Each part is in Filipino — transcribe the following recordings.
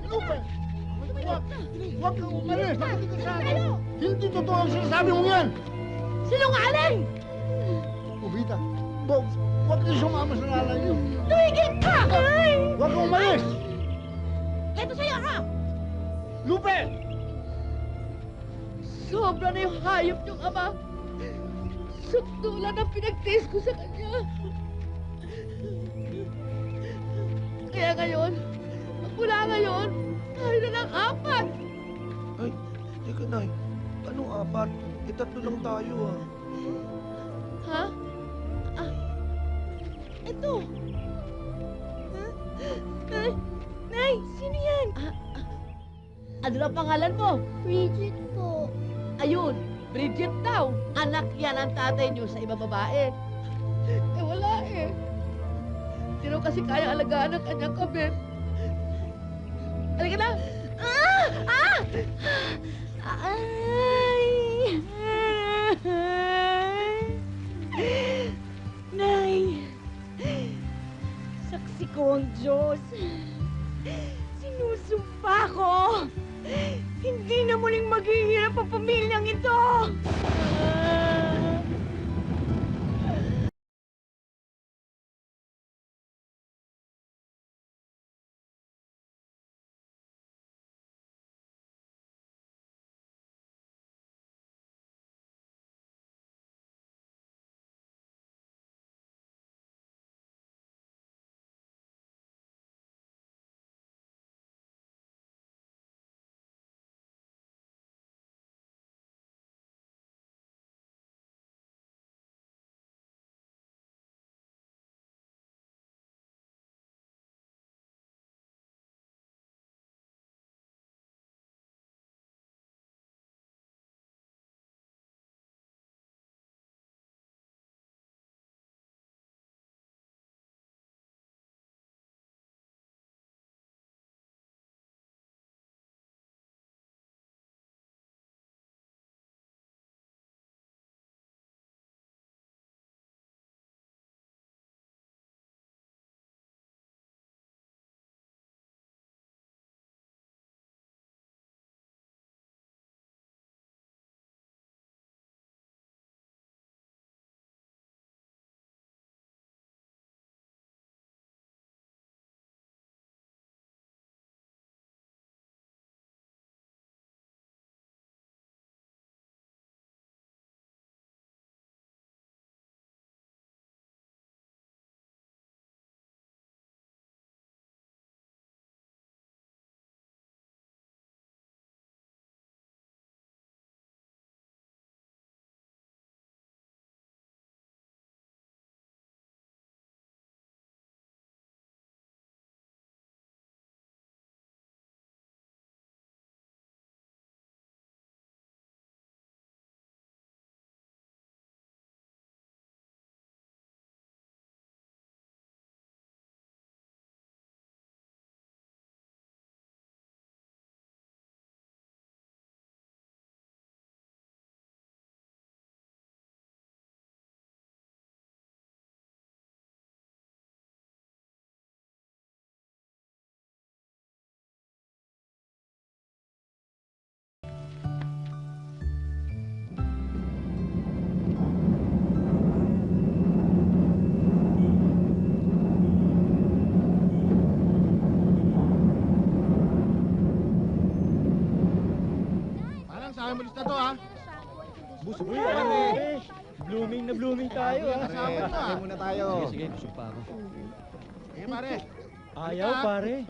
Lupe! Huwag kang umalis! Nakinig ka sa akin! Hindi totoo ang sinasabi mong yan! Sinungaling! Ubita, Bob, huwag kang sumama sa lalay niyo! Tumigil ka! Huwag kang umalis! Ito sa'yo, ha? Lupe! Sobra na yung hayop niyong ama. Sukdulan ang pinagtiis ko sa kanya. Kaya ngayon, mula ngayon, tayo na lang apat. Ay, teka, Nay. Anong apat? Tatlo lang tayo, ah. Ha? Ah, ito. Ha? Nay, Nay, sino yan? Ano na pangalan mo? Bridget po. Ayun, Bridget daw. Anak yan ang tatay niyo sa ibang babae. Eh, wala eh. Hindi raw kasi kaya alagaan ang kanyang kabit. Halika na! Ah! Ah! Ay! Nay! Saksi ko ang Diyos. Sinusumpa ko. Hindi na muling maghihirap ang pamilyang ito. Sa akin mo lista to, ha? Bus, kami. Blooming na blooming tayo, ha? Kasama to, ha? Muna tayo. Sige, busog pa ako. Sige, pare. Ayaw, pare.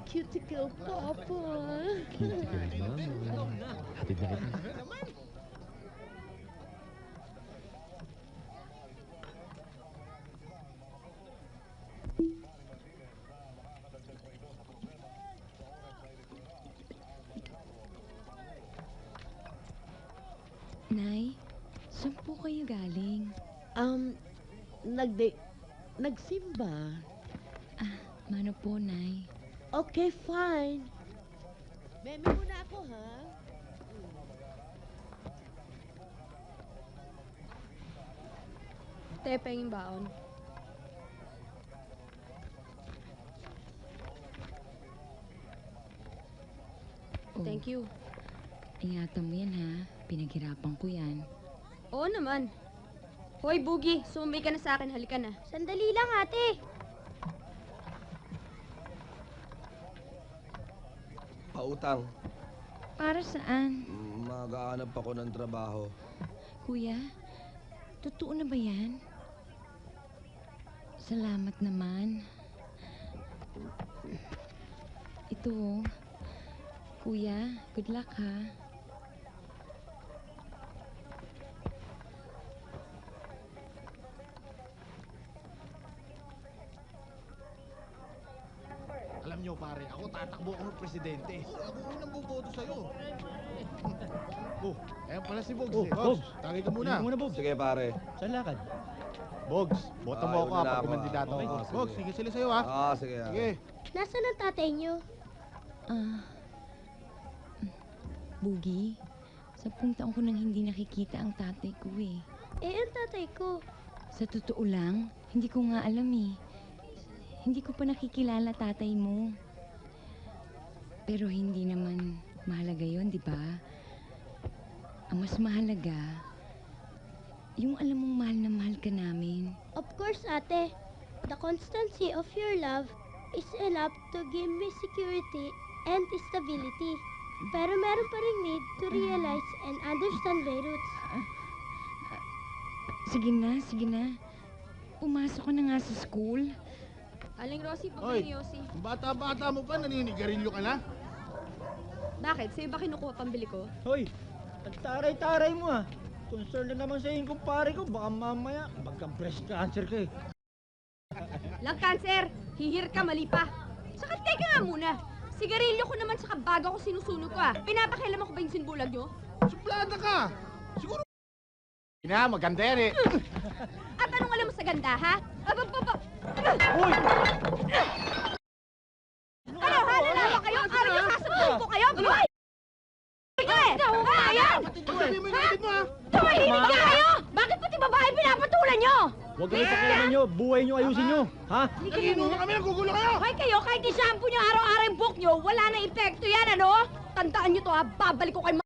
Cuticle Papa. Hatid na kita. Nay, saan po kayo galing? Nagsimba. Mano po, Nay? Okay, fine. Meme muna ako, ha? Tepeng yung baon. Thank you. Ingatan mo yan, ha? Pinaghirapan ko yan. Oo naman. Hoy, Boogie, sumabay ka na sa akin. Halika na. Sandali lang, ate. Pautang. Para saan? Mag-aanap ako ng trabaho. Kuya, totoo na ba yan? Salamat naman. Ito, oh. Kuya, good luck, ha? Alam nyo pare, ako tatakbo akong presidente. Ako unang boboto sa'yo. Oh, ayan pala si Bogs. Oh, eh. Bogs. Tagay ka muna. Hindi muna, Bogs. Sige, pare. Saan lakad? Bogs, boto mo ako una na pag ako, kumandidato ah. ako. Okay, sige. Bogs, sige sila sa'yo ha. Sige. Sige. Nasaan ang tatay niyo? Boogie, 10 taon ko nang hindi nakikita ang tatay ko, eh. Eh, ang tatay ko. Sa totoo lang, hindi ko nga alam, eh. Hindi ko pa nakikilala tatay mo. Pero hindi naman mahalaga yon, di ba? Ang mas mahalaga, yung alam mong mahal na mahal ka namin. Of course, ate. The constancy of your love is enough to give me security and stability. Pero meron pa rin need to realize and understand my roots. Sige na. Pumasok ka na nga sa school. Aling Rosie, Hoy. pagkain Yossi. Ang bata-bata mo pa, naninigarilyo ka na? Bakit? Sa'yo ba kinukuha pambili ko? Hoy, ang taray-taray mo ah. Concern na naman sa yung kumpare ko. Baka mamaya, magka-breast cancer ka eh. Lang cancer! Hihir ka, mali pa. Saka teka nga muna. Sigarilyo ko naman saka bago ko sinusunog ko ah. Pinapakialaman ko ba yung sinbulag nyo? Suplada ka! Siguro... Na, maganda yan eh. At anong alam mo sa ganda, ha? Hoy! Ano, ha? Nalawa kayo? Ano yung sasabuhin ko kayo? Hoy! Ayan! Sabi mo yung kapit mo ha! Tumahimik ka kayo! Bakit pati babae pinapatulan nyo? Huwag kayo pakialaman nyo. Buhay nyo, ayusin nyo. Ha? Nagiinuman kami, naggugulo kayo! Hoy kayo, kahit i-shampoo nyo araw-araw yung buhok nyo, wala na epekto yan, ano? Tandaan nyo to, ha? Babalik ko kayo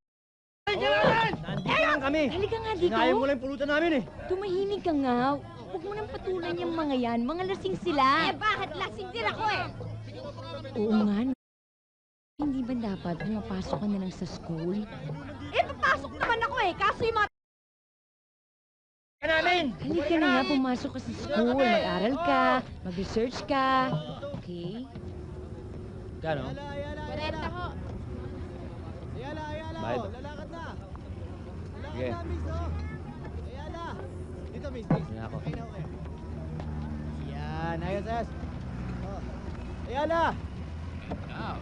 Nandito lang kami. Halika nga dito. Sinayin mo lang yung pulutan namin eh. Tumahimik ka nga. Huwag mo nang patulan yung mga yan. Mga lasing sila. bakit lasing din ako eh? Oo nga. Hindi ba dapat pumapasok ka na lang sa school? Papasok naman ako eh, kaso yung mga... Ka namin! Halika na nga, pumasok ka sa school. Mag-aral ka, mag-research ka. Okay? Gano? 40 ho. Bayad. Lalakad na! Sige. Ayala! Dito, miss. Hindi na ako. Yan, ayos. Ayala! Now,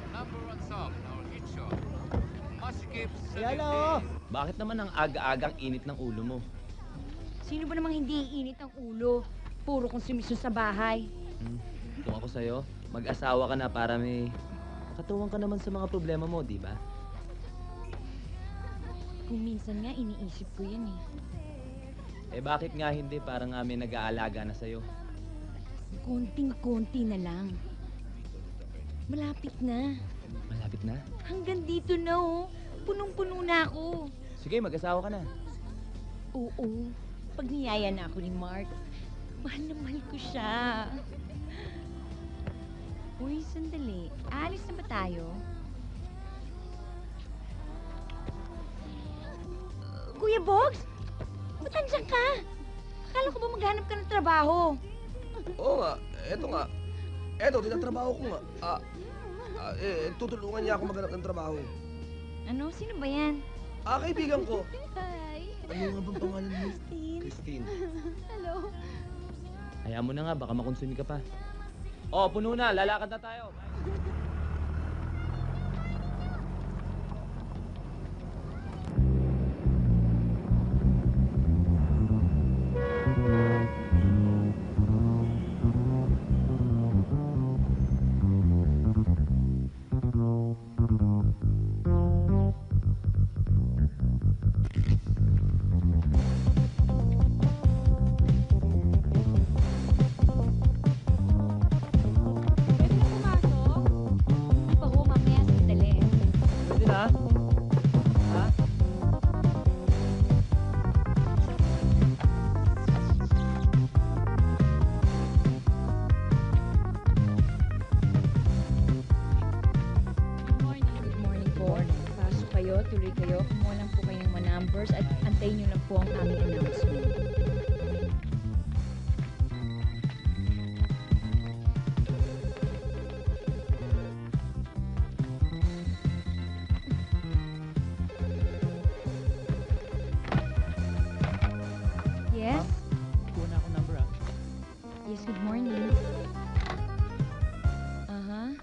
number one song, our hit show. Masikip Ayala 17. Bakit naman ang aga-agang init ng ulo mo? Sino ba namang hindi iinit ang ulo? Puro konsumisyon sa bahay. Kung ako sa'yo, mag-asawa ka na para may katuwang ka naman sa mga problema mo, di ba? Kung minsan nga, iniisip ko yan eh. Eh bakit nga hindi parang may nag-aalaga na sa'yo? Konting-konti na lang. Malapit na. Malapit na? Hanggang dito na oh. Punong-puno na ako. Sige, mag-asawa ka na. Oo. Pag niyaya na ako ni Mark, mahal na mahal ko siya. Uy, sandali. Alis na ba tayo? Kuya Bogs? Ba't nandiyan ka? Akala ko ba maghanap ka ng trabaho? Oo nga, eto nga. Eto, tinatrabaho ko nga. Tutulungan niya ako maghanap ng trabaho. Ano? Sino ba yan? Kaibigan ko. Hi. Ano nga bang pangalan mo? Christine. Christine. Hello. Hayaan mo na nga, baka makonsumi ka pa. Oh, puno na. Lalakad na tayo. Pwede na pumasok? ang aming announcement. Yes? Kuha na ako number ah. Yes, good morning. Uh-huh.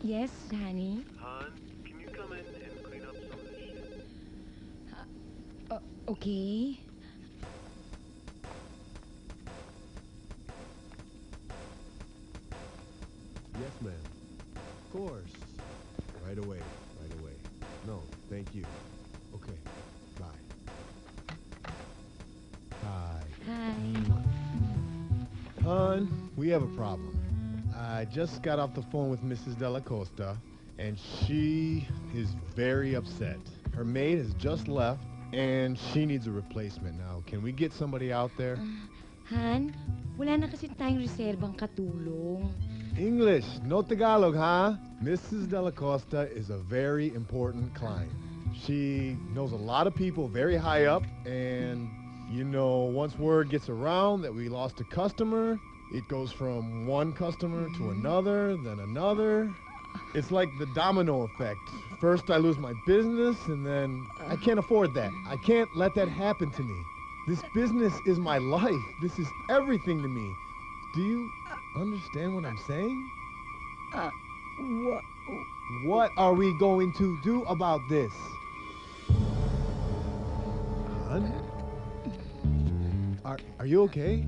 Yes, honey? Han, can you come in and clean up some of this shit? Okay. Yes, ma'am. Of course. Right away, right away. No, thank you. Okay, bye. Hi. Hi. Hun, we have a problem. I just got off the phone with Mrs. Della Costa, and she is very upset. Her maid has just left, and she needs a replacement now. Can we get somebody out there? Han, wala na kasi tayong reserbang katulong. English, no Tagalog, huh? Mrs. Della Costa is a very important client. She knows a lot of people very high up, and, you know, once word gets around that we lost a customer, it goes from one customer to another, then another. It's like the domino effect. First I lose my business, and then I can't afford that. I can't let that happen to me. This business is my life. This is everything to me. Do you understand what I'm saying? What are we going to do about this? Hun? Are you okay?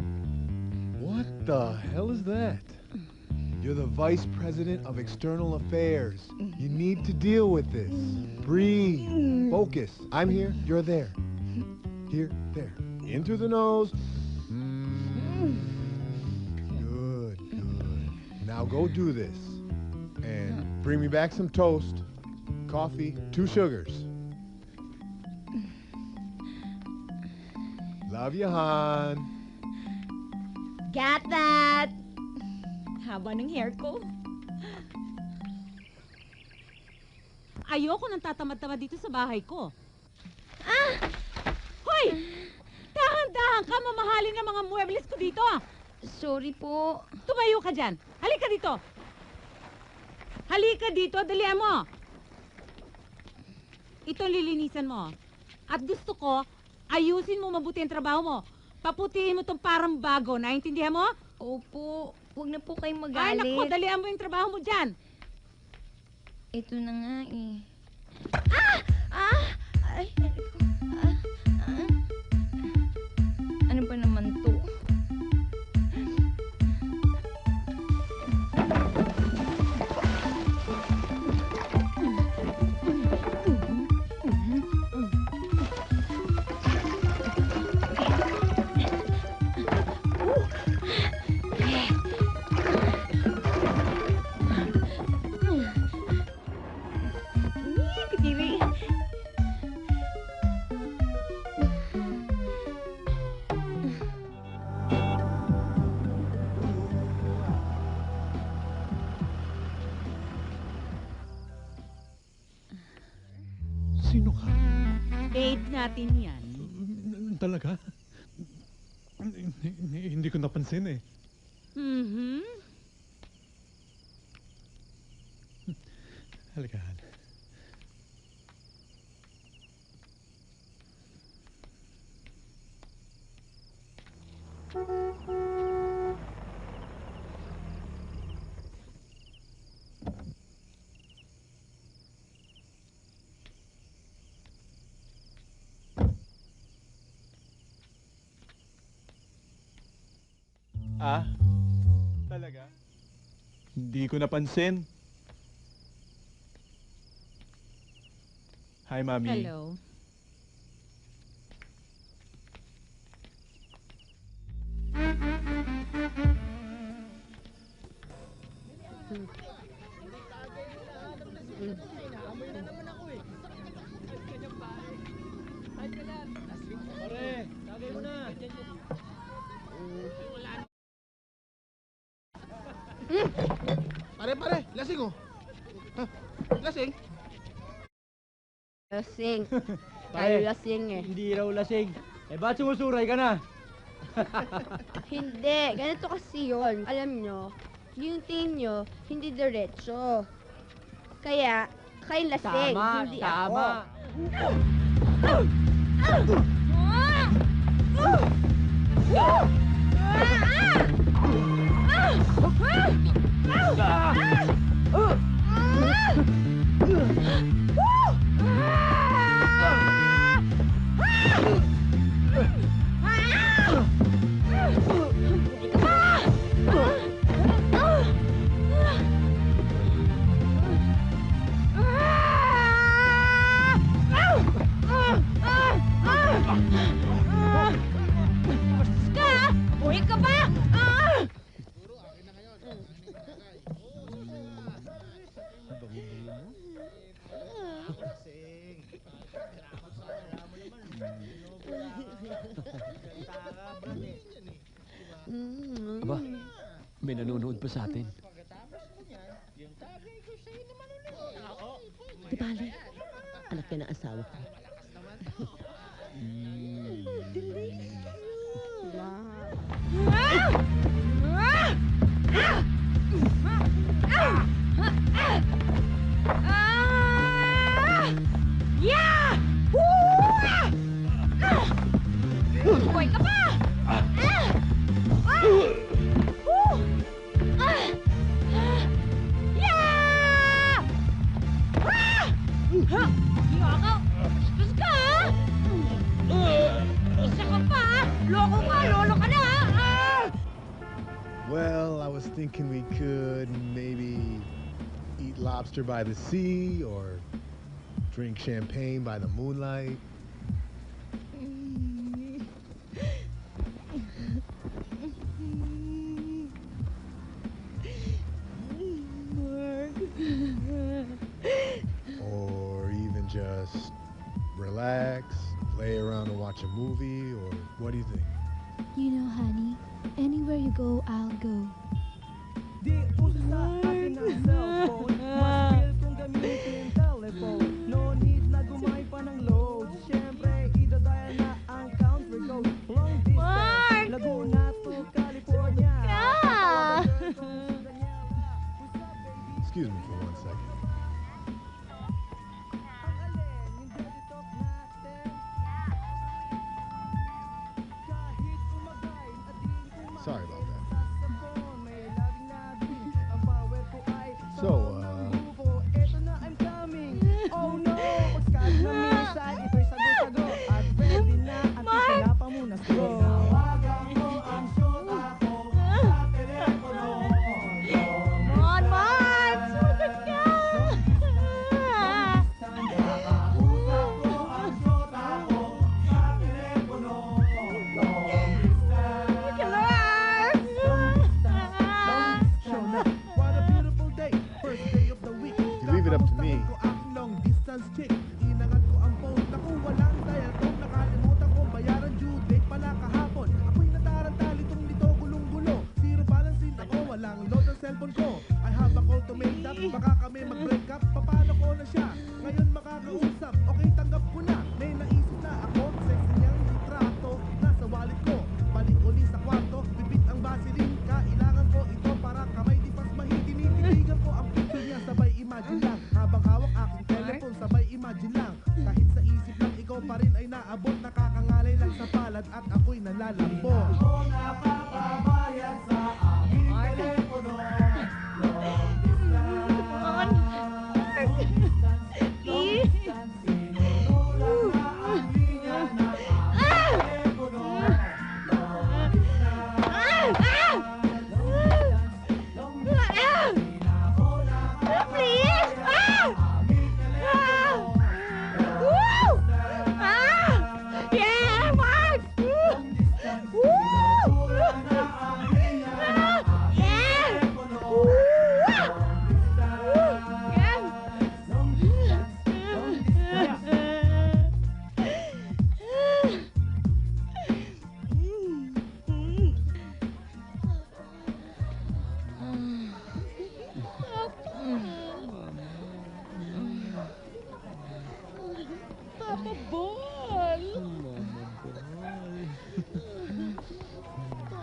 What the hell is that? You're the vice president of external affairs. You need to deal with this. Breathe. Focus. I'm here, you're there. Here, there. In through the nose. Good, good. Now go do this. And bring me back some toast, coffee, 2 sugars. Love you, Han. Got that! Haba ng hair ko. Ayoko nang tatamad-tamad dito sa bahay ko. Hoy! Dahan-dahan ka, mamahalin ng mga muebles ko dito. Sorry po. Tumayo ka dyan. Halika dito. Halika dito, dalihan mo. Itong lilinisan mo. At gusto ko, ayusin mo mabuti ang trabaho mo. Paputihin mo itong parang bago. Naintindihan mo? Opo. Huwag na po kayong Ay, magalit. naku, dalihan mo yung trabaho mo dyan. Ito na nga eh. Ay, ano ba naman to? Sino ka? Maid natin yan. Talaga? Hindi ko napansin eh. Mm-hmm. Halika, Han. Talaga? Hindi ko napansin. Hi, Mami. Hello. Pare, tagay mo na. Pare, lasing oh. Ha? Lasing? Lasing. Pare, Tayo lasing eh. hindi raw lasing. Eh, ba't sumusuray ka na? Hindi, ganito kasi yun. Alam nyo, yung tingin nyo, hindi diretso. Kaya, kayo lasing, hindi ako. Buhay ka ba? Aba, may nanonood pa sa atin. Di bale, anak yan ang asawa ko. Buhay ka ba? Yakaw! Bastos ka, Isa ka pa, Loko ka! Lolo ka na, Well, I was thinking we could maybe eat lobster by the sea or drink champagne by the moonlight. Or even just relax, lay around and watch a movie, or what do you think? You know, honey, anywhere you go, I'll go. Di uso sa akin ang cellphone. Mas feel kung gamitin telephone. No need na gumay pa ng load. Siyempre, idadaya na ang country code. Long distance, Laguna to California. Excuse me for 1 second. Sorry about that. So, Eto na, I'm coming. Oh no, pagkat na minsan, ito'y sago-sago. At ready na, at isala pa muna sa tawagan mo ang syota ko sa telepono. Mark! Sugat ka! Kausap ko ang syota ko sa telepono. What a beautiful day, first day of the week. if you leave it up to me, Long distance chick, inangat ko ang phone. Naku, walang dial tone. Nakalimutan ko bayaran, due date pala kahapon. Ako'y nataranta, litong-lito, gulong-gulo. Zero balance din ako, walang load ang cellphone ko. I have a call to make up, baka kami mag-break up. Paano ko na siya? Ngayon makakausap, okay tanggap ko na. May naisip na ako, sexy niyang litrato. Nasa wallet ko, balik uli sa kwarto. Bibit ang Vaseline, kailangan ko ito para kamay di pas Tinititigan ko ang picture niya, sabay imagine lang. Habang hawak aking telephone, sabay imagine lang. Kahit sa isip lang, ikaw pa rin ay naabot. Nakakangalay lang sa palad at ako'y nalalambot. Ako nakakabayad sa aking telepono. Long distance, long distance, sinunulan na ang linya na ang telepono. Long distance, Please! Yeah, Mark! Woo!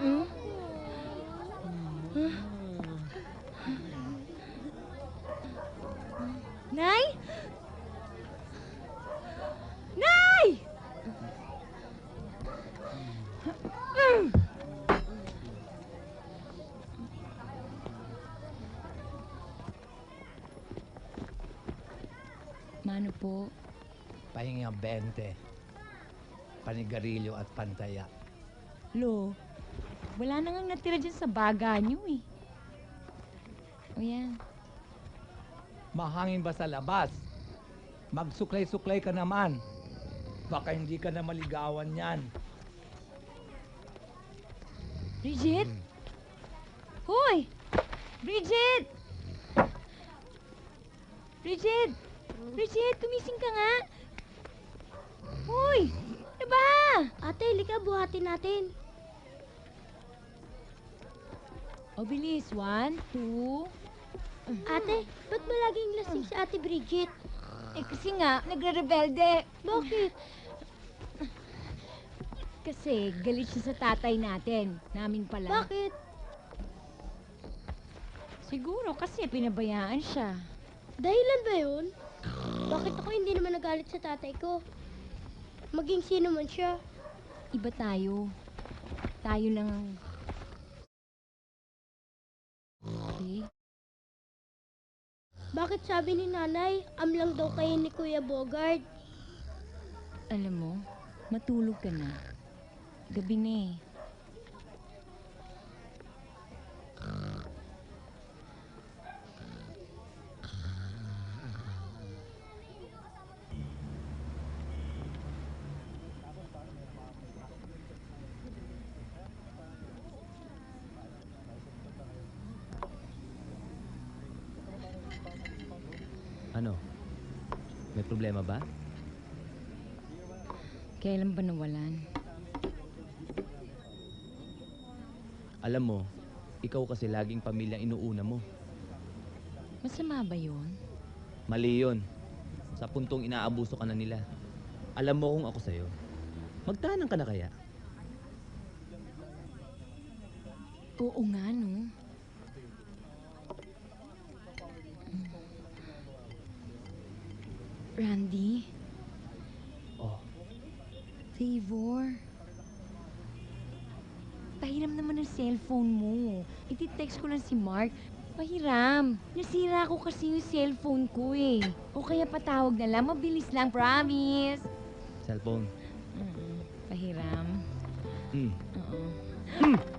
Hmm? Nay? Nay! Mano po? Pahinga 20. Panigarilyo at pantaya. Lo, wala na ngang natira dyan sa baga nyo eh. O yan. Mahangin ba sa labas? Magsuklay-suklay ka naman. Baka hindi ka na maligawan yan. Bridget? Hoy! Bridget! Bridget! Bridget, gumising ka nga! Hoy! Ano ba? Ate, halika, buhatin natin. O bilis, 1, 2... Ate, ba't ba laging lasing si Ate Bridget? Eh kasi nga, nagre-rebelde. Bakit? Kasi galit siya sa tatay natin. Namin pala. Bakit? Siguro kasi pinabayaan siya. Dahilan ba yun? Bakit ako hindi naman nagalit sa tatay ko? Maging sino man siya. Iba tayo. Tayo lang ang... Okay. Bakit sabi ni nanay, amlang daw kayo ni Kuya Bogard? Alam mo, matulog ka na. Gabi na eh. Ano? May problema ba? Kailan ba nawalan? Alam mo, ikaw kasi laging pamilyang inuuna mo. Masama ba yun? Mali yun. Sa puntong inaabuso ka na nila. Alam mo kung ako sa'yo. Magtahanang ka na kaya? Oo nga, no? Randy? Oh. Favor? Pahiram naman ang cellphone mo. Iti-text ko lang si Mark. Pahiram. Nasira ko kasi yung cellphone ko eh. O kaya patawag na lang. Mabilis lang, promise. Cellphone. Pahiram. Oo.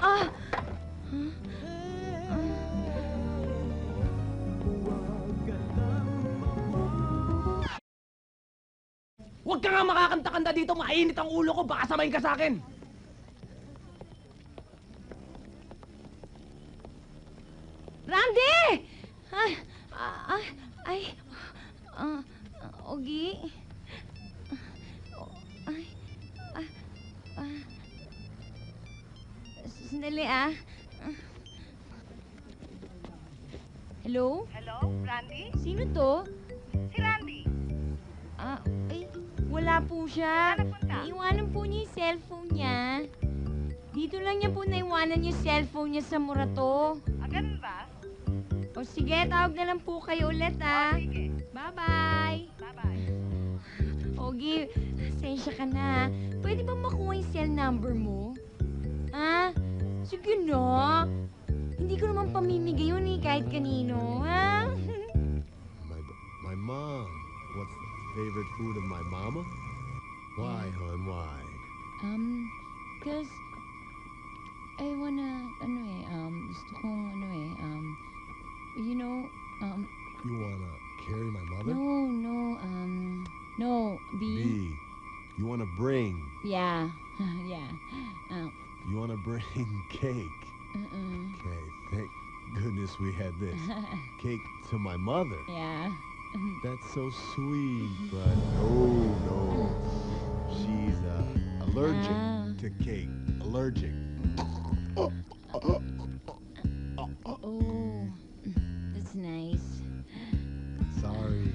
Ah! Huh? Huwag ka nga makakanta-kanta dito! Mainit ang ulo ko! Baka samayin ka sa akin! Randy! Ogi? Sandali Hello? Hello, Randy? Sino to? Si Randy. Wala po siya. Saan napunta? Iiwanan po niya yung cellphone niya. Dito lang niya po naiwanan yung cellphone niya sa Murato. Ganun ba? O sige, tawag na lang po kayo ulit Sige. Bye-bye. Bye-bye. Ogi, sensya ka na. Pwede bang makuha yung cell number mo? Sige na. Hindi ko naman pamimigay yun kahit kanino, ha? My mom. What's the favorite food of my mama? Why, hon, why? Cause I wanna, gusto kong, you know, You wanna carry my mother? no, B. You wanna bring? Yeah, yeah. You wanna bring cake? Okay, thank goodness we had this. Cake to my mother? Yeah. That's so sweet, but no. She's allergic to cake. Allergic. Oh, that's nice. Sorry.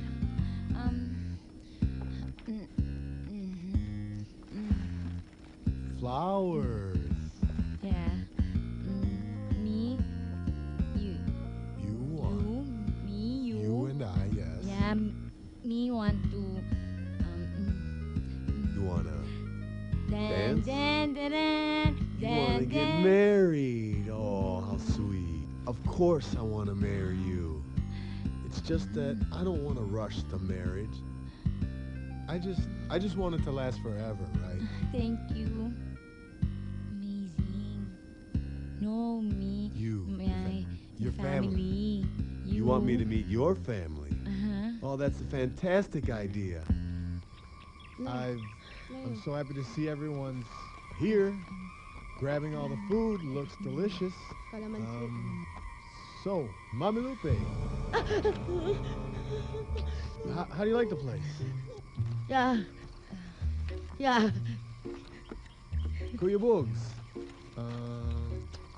Flower? flowers. Yeah. Me, you. You want. Me, you. You and I, yes. Yeah, me want to. You wanna Dan, dance? dan, dan, dan, You wanna dan, get dan. married. Oh, how sweet. Of course I wanna marry you. It's just that I don't wanna rush the marriage. I just want it to last forever, right? Thank you. Amazing. No, me. You, My your family. family. You want me to meet your family? Uh-huh. Oh, that's a fantastic idea. I'm so happy to see everyone's here, grabbing all the food. Looks delicious. So, Mami Lupe, how do you like the place? Yeah. Yeah. Kuya Bugs,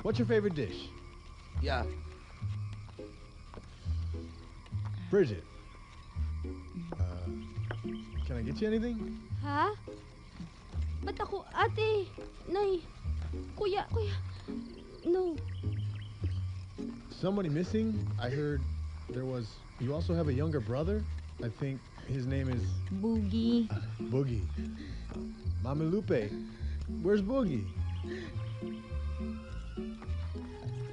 what's your favorite dish? Yeah. Bridget, can I get you anything? Ha? Ba't ako? Ate, Nay, Kuya, no. Somebody missing? I heard you also have a younger brother? I think his name is... Boogie. Boogie. Mami Lupe, where's Boogie?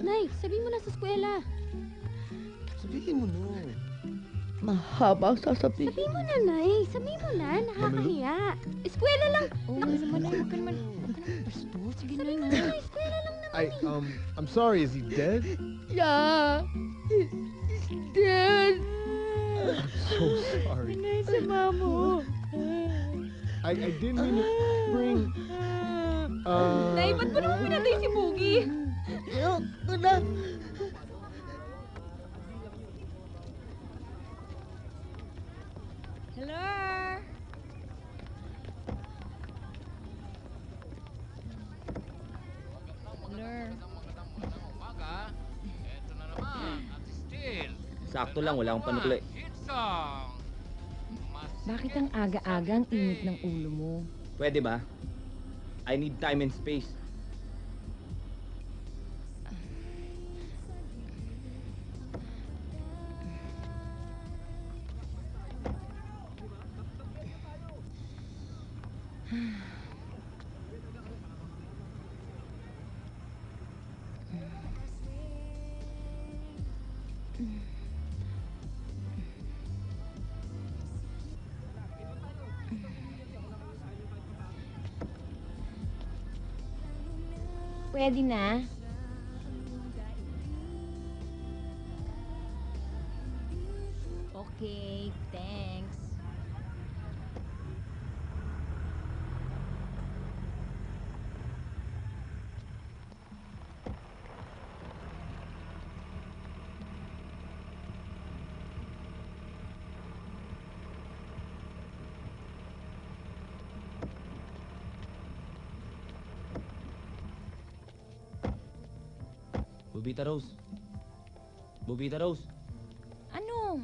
Nay, sabihin mo na sa eskwela. Sabihin mo na. Mahabang sasabihin. Sabihin mo na, Nay. Sabihin mo na. Nakakahiya. Eskwela lang. Oo, naman na. Huwag ka naman bastos. Sige na na. Eskwela lang naman. I'm sorry, is he dead? Yeah. He's dead. I'm so sorry. Sama mo. I didn't mean to bring... Nay, ba't mo naman pinatay si Boogie? Ayoko na. Hello? Sakto lang, wala akong panukli. Bakit ang aga-aga ang init ng ulo mo? Pwede ba? I need time and space. Pwede na? Okay, thanks. Bubita Rose. Bubita Rose. Ano?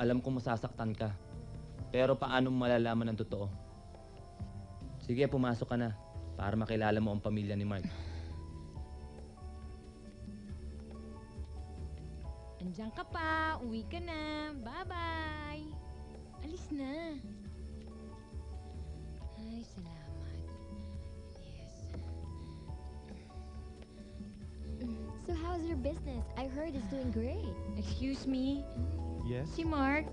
Alam ko masasaktan ka. Pero paano mo malalaman ang totoo? Sige, pumasok ka na para makilala mo ang pamilya ni Mark. Andiyan ka pa. Uwi ka na. Bye-bye. Alis na. Ay, salamat. Yes. So how's your business? I heard it's doing great. Excuse me? Yes? Si Mark?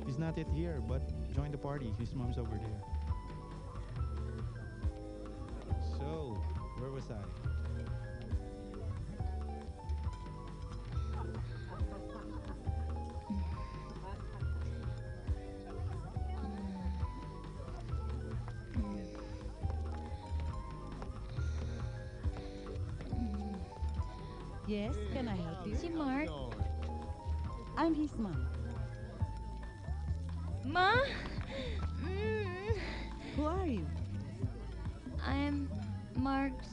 He's not yet here, but join the party. His mom's over there. So, where was I? Yes, can I help you? Si Mark? I'm his mom. Ma? Who are you? I'm Mark's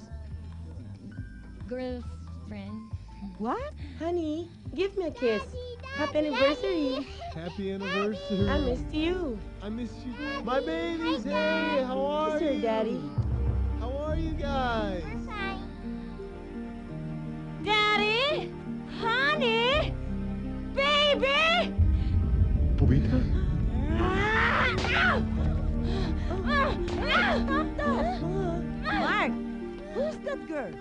girlfriend. What? Honey, give me a kiss. Happy anniversary. Happy anniversary. I missed you. I missed you. My babies, hey, how are It's your you? daddy. that girl?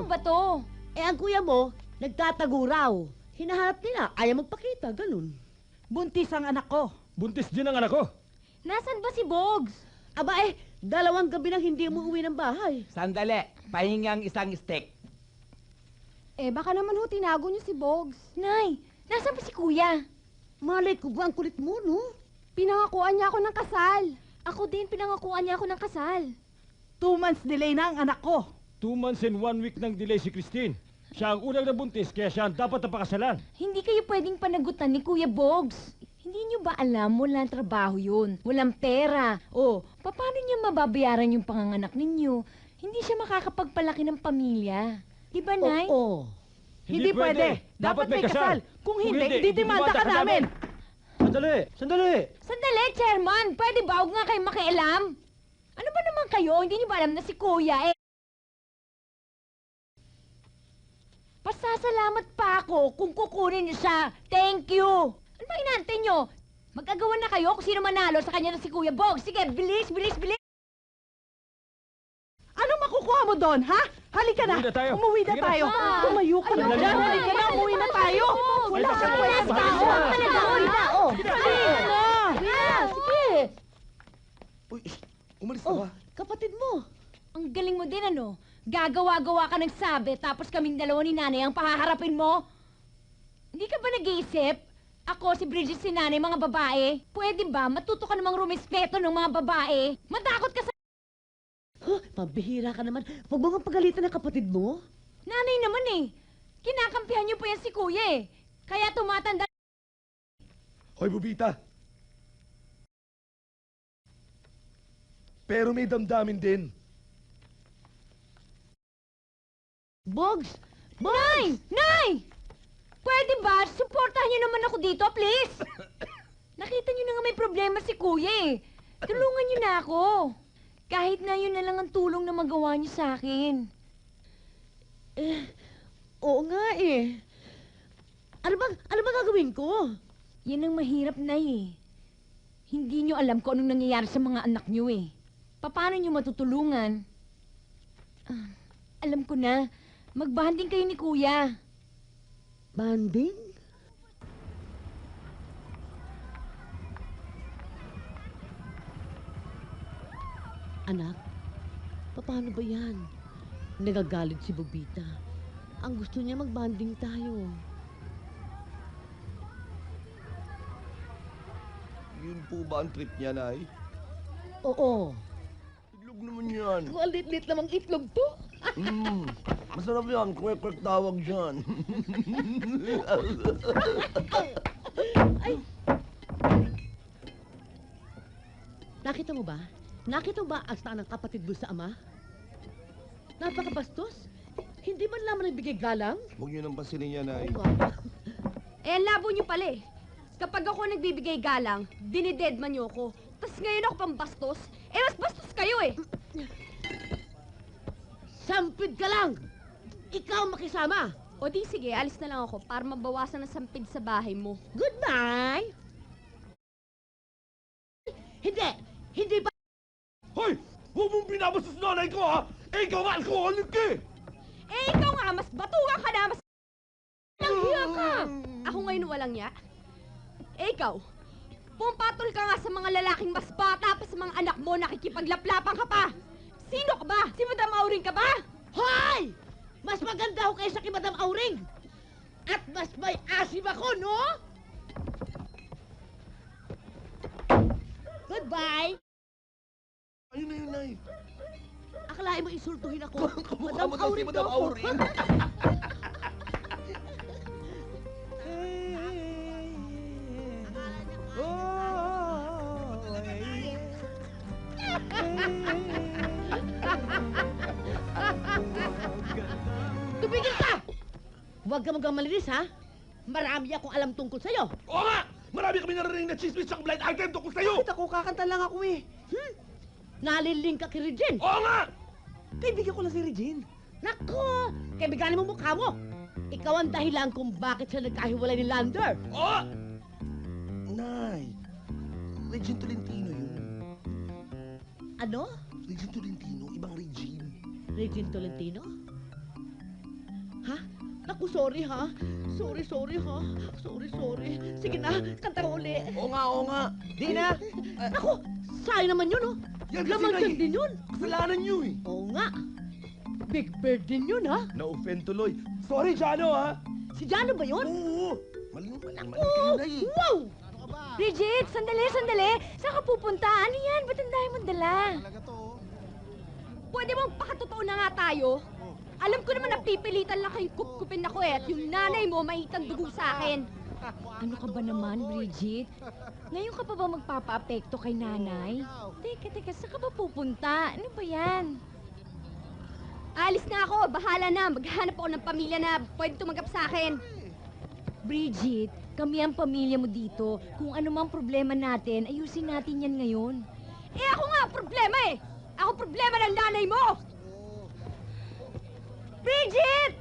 ba to? Ang kuya mo, nagtatago raw. Hinahanap nila, ayaw magpakita, ganun. Buntis ang anak ko. Buntis din ang anak ko. Nasaan ba si Bogs? Aba 2 gabi nang hindi umuwi ng bahay. Sandali, pahingang isang steak. Baka naman ho tinago niyo si Bogs. Nay, nasaan pa si Kuya? Malay ko ba ang kulit mo, no? Pinangakuan niya ako ng kasal. Ako din, pinangakuan niya ako ng kasal. 2 months delay na ang anak ko. 2 months and 1 week nang delay si Christine. Siya ang unang nabuntis, kaya siya ang dapat na pakasalan. Hindi kayo pwedeng panagutan ni Kuya Bogs. Hindi niyo ba alam, walang trabaho yun? Walang pera. O, paano niya mababayaran yung panganganak ninyo? Hindi siya makakapagpalaki ng pamilya. Di ba, Nay? Oo. Hindi pwede. Dapat may kasal. Kung hindi, didimanda ka namin. Sandali! Sandali, Chairman! Pwede ba? Huwag nga kayo makialam. Ano ba naman kayo? Hindi niyo ba alam na si Kuya pasasalamat pa ako kung kukunin niyo siya. Thank you! Ano ba inaantay niyo? Magagawa na kayo kung sino manalo sa kanya na si Kuya Bogs. Sige, bilis! Ano makukuha mo doon, ha? Halika na! Umuwi na tayo. Umuwi na Sige na. tayo! Tumayo ka lang dyan! Halika na! Umuwi na tayo! Wala kang pwesta! Umuwi na, oh! Halika na! Sige! Uy, umalis na ba? Kapatid mo. Ang galing mo din, ano? Gagawa-gawa ka ng sabi, tapos kaming dalawa ni Nanay ang pahaharapin mo? Hindi ka ba nag-iisip? Ako, si Bridget, si Nanay, mga babae. Pwede ba? Matuto ka namang rumispeto ng mga babae. Matakot ka sa... Pambihira ka naman. Huwag mo nga pagalitan ng kapatid mo. Nanay naman eh. Kinakampihan niyo pa yan si Kuya eh. Kaya tumatanda... Hoy, Bubita! Pero may damdamin din. Bogs! Nay! Nay! Pwede ba? Supportahan niyo naman ako dito, please! Nakita niyo na nga may problema si Kuya eh. Tulungan niyo na ako. Kahit na yun na lang ang tulong na magawa niyo sa akin. Oo nga eh. Ano ba gagawin ko? Yan ang mahirap, Nay eh. Hindi niyo alam kung anong nangyayari sa mga anak niyo eh. Paano niyo matutulungan? Alam ko na. Magbanding kayo ni Kuya. Banding? Anak, paano ba yan? Nagagalit si Bobita. Ang gusto niya magbanding tayo. Yun po ba ang trip niya, Nay? Oo. Itlog naman yan. Kulit-lit namang itlog to. Masarap yan. Kwek-kwek tawag dyan. Nakita mo ba? Nakita mo ba ang asta ng kapatid mo sa ama? Napakabastos. Hindi man lamang nagbigay galang. Huwag niyo nang pasinin yan, Nay. Eh, ang labo niyo pala eh. Kapag ako nagbibigay galang, dinidedman niyo ako. Tapos ngayon ako pang bastos. Eh, mas bastos kayo eh. Sampid ka lang! Ikaw ang makisama! O di sige, alis na lang ako para mabawasan ang sampid sa bahay mo. Goodbye! Hindi! Hindi pa... Hoy! Huwag mong binabastos nanay ko, ha? Eh, ikaw nga alcoholic ka eh! Eh, ikaw nga, mas batugan ka na, mas... Nanghiya ka! Ako ngayon walang ya. Eh, ikaw, pumapatol ka nga sa mga lalaking mas bata pa sa mga anak mo, nakikipaglaplapan ka pa! Sino ka ba? Si Madam Auring ka ba? Hoy! Mas maganda ako kaysa kay Madam Auring! At mas may asim ako, no? Goodbye! Ayun na yun, Nay. Akalain mo insultuhin ako. Kamukha mo daw si Madam Auring. Tumigil ka! Huwag ka magmalinis, ha? Marami akong alam tungkol sa'yo. Oo nga! Marami kami narinig na chismis sa blind item tungkol sa'yo! Bakit ako? Kakanta lang ako eh. Naliling ka kay Regine. Oo nga! Kaibigan ko lang si Regine. Naku! Kaibiganin mo mukha mo. Ikaw ang dahilan kung bakit siya nagkahiwalay ni Lander. Oo! Nay, Regine Tolentino yun. Ano? Regine Tolentino, ibang Regine. Regine Tolentino? Ha? Naku, sorry ha. Sorry ha. Sorry. Sige na, kanta ko uli. Oo nga. Di na. Naku, sayang naman yun, oh. Yan kasi, Lamang Nay, din yun. Kasalanan niyo eh. Oo nga. Big Bird din yun, ha? Na-offend tuloy. Sorry, Jano, ha? Si Jano ba yun? Oo. Mali kayo, Nay. Wow! Bridget, sandali. Saan ka pupunta? Ano yan? Ba't ang dami mong dala? Pwede mong pakatotoo na nga tayo? Alam ko naman napipilitan lang kayong kupkupin ako eh, at yung nanay mo maitang dugo sa akin. Ano ka ba naman, Bridget? Ngayon ka pa ba magpapa-apekto kay nanay? Teka, saan ka ba pupunta? Ano ba yan? Alis na ako, bahala na. Maghanap ako ng pamilya na pwede tumanggap sa akin. Bridget, kami ang pamilya mo dito. Kung ano mang problema natin, ayusin natin yan ngayon. Eh ako nga, problema eh! Ako problema ng nanay mo! Bridget!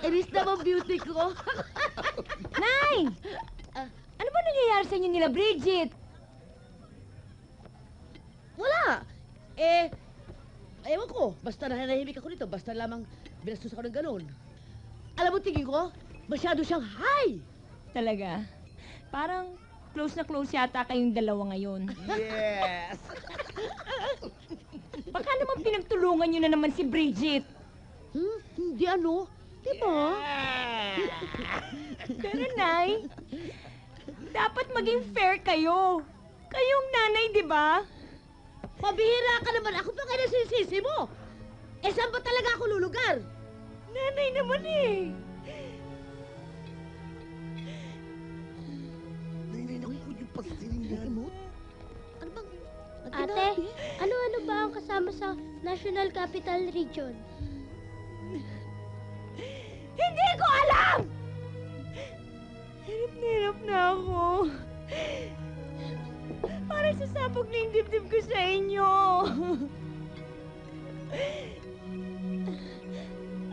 Inis naman beauty ko. Nay! Ano ba nangyayari sa inyo nila, Bridget? Wala. Ewan ko. Basta nanahimik ako dito. Basta lamang binastos ako ng ganun. Alam mo, tingin ko, masyado siyang high. Talaga? Parang close na close yata kayong dalawa ngayon. Yes! Baka naman pinagtulungan nyo na naman si Bridget. Hindi ano. Di ba? Pero, Nay, dapat maging fair kayo. Kayong nanay, di ba? Pabihira ka naman. Ako pa kayo nasisisi mo. Eh, saan ba talaga ako lulugar? Nanay naman eh. Nay, naku, yung pastilin yan. Ano bang... Ate, ano-ano ba ang kasama sa National Capital Region? Hindi ko alam! Hirap na ako. Parang sasabog na yung dibdib ko sa inyo.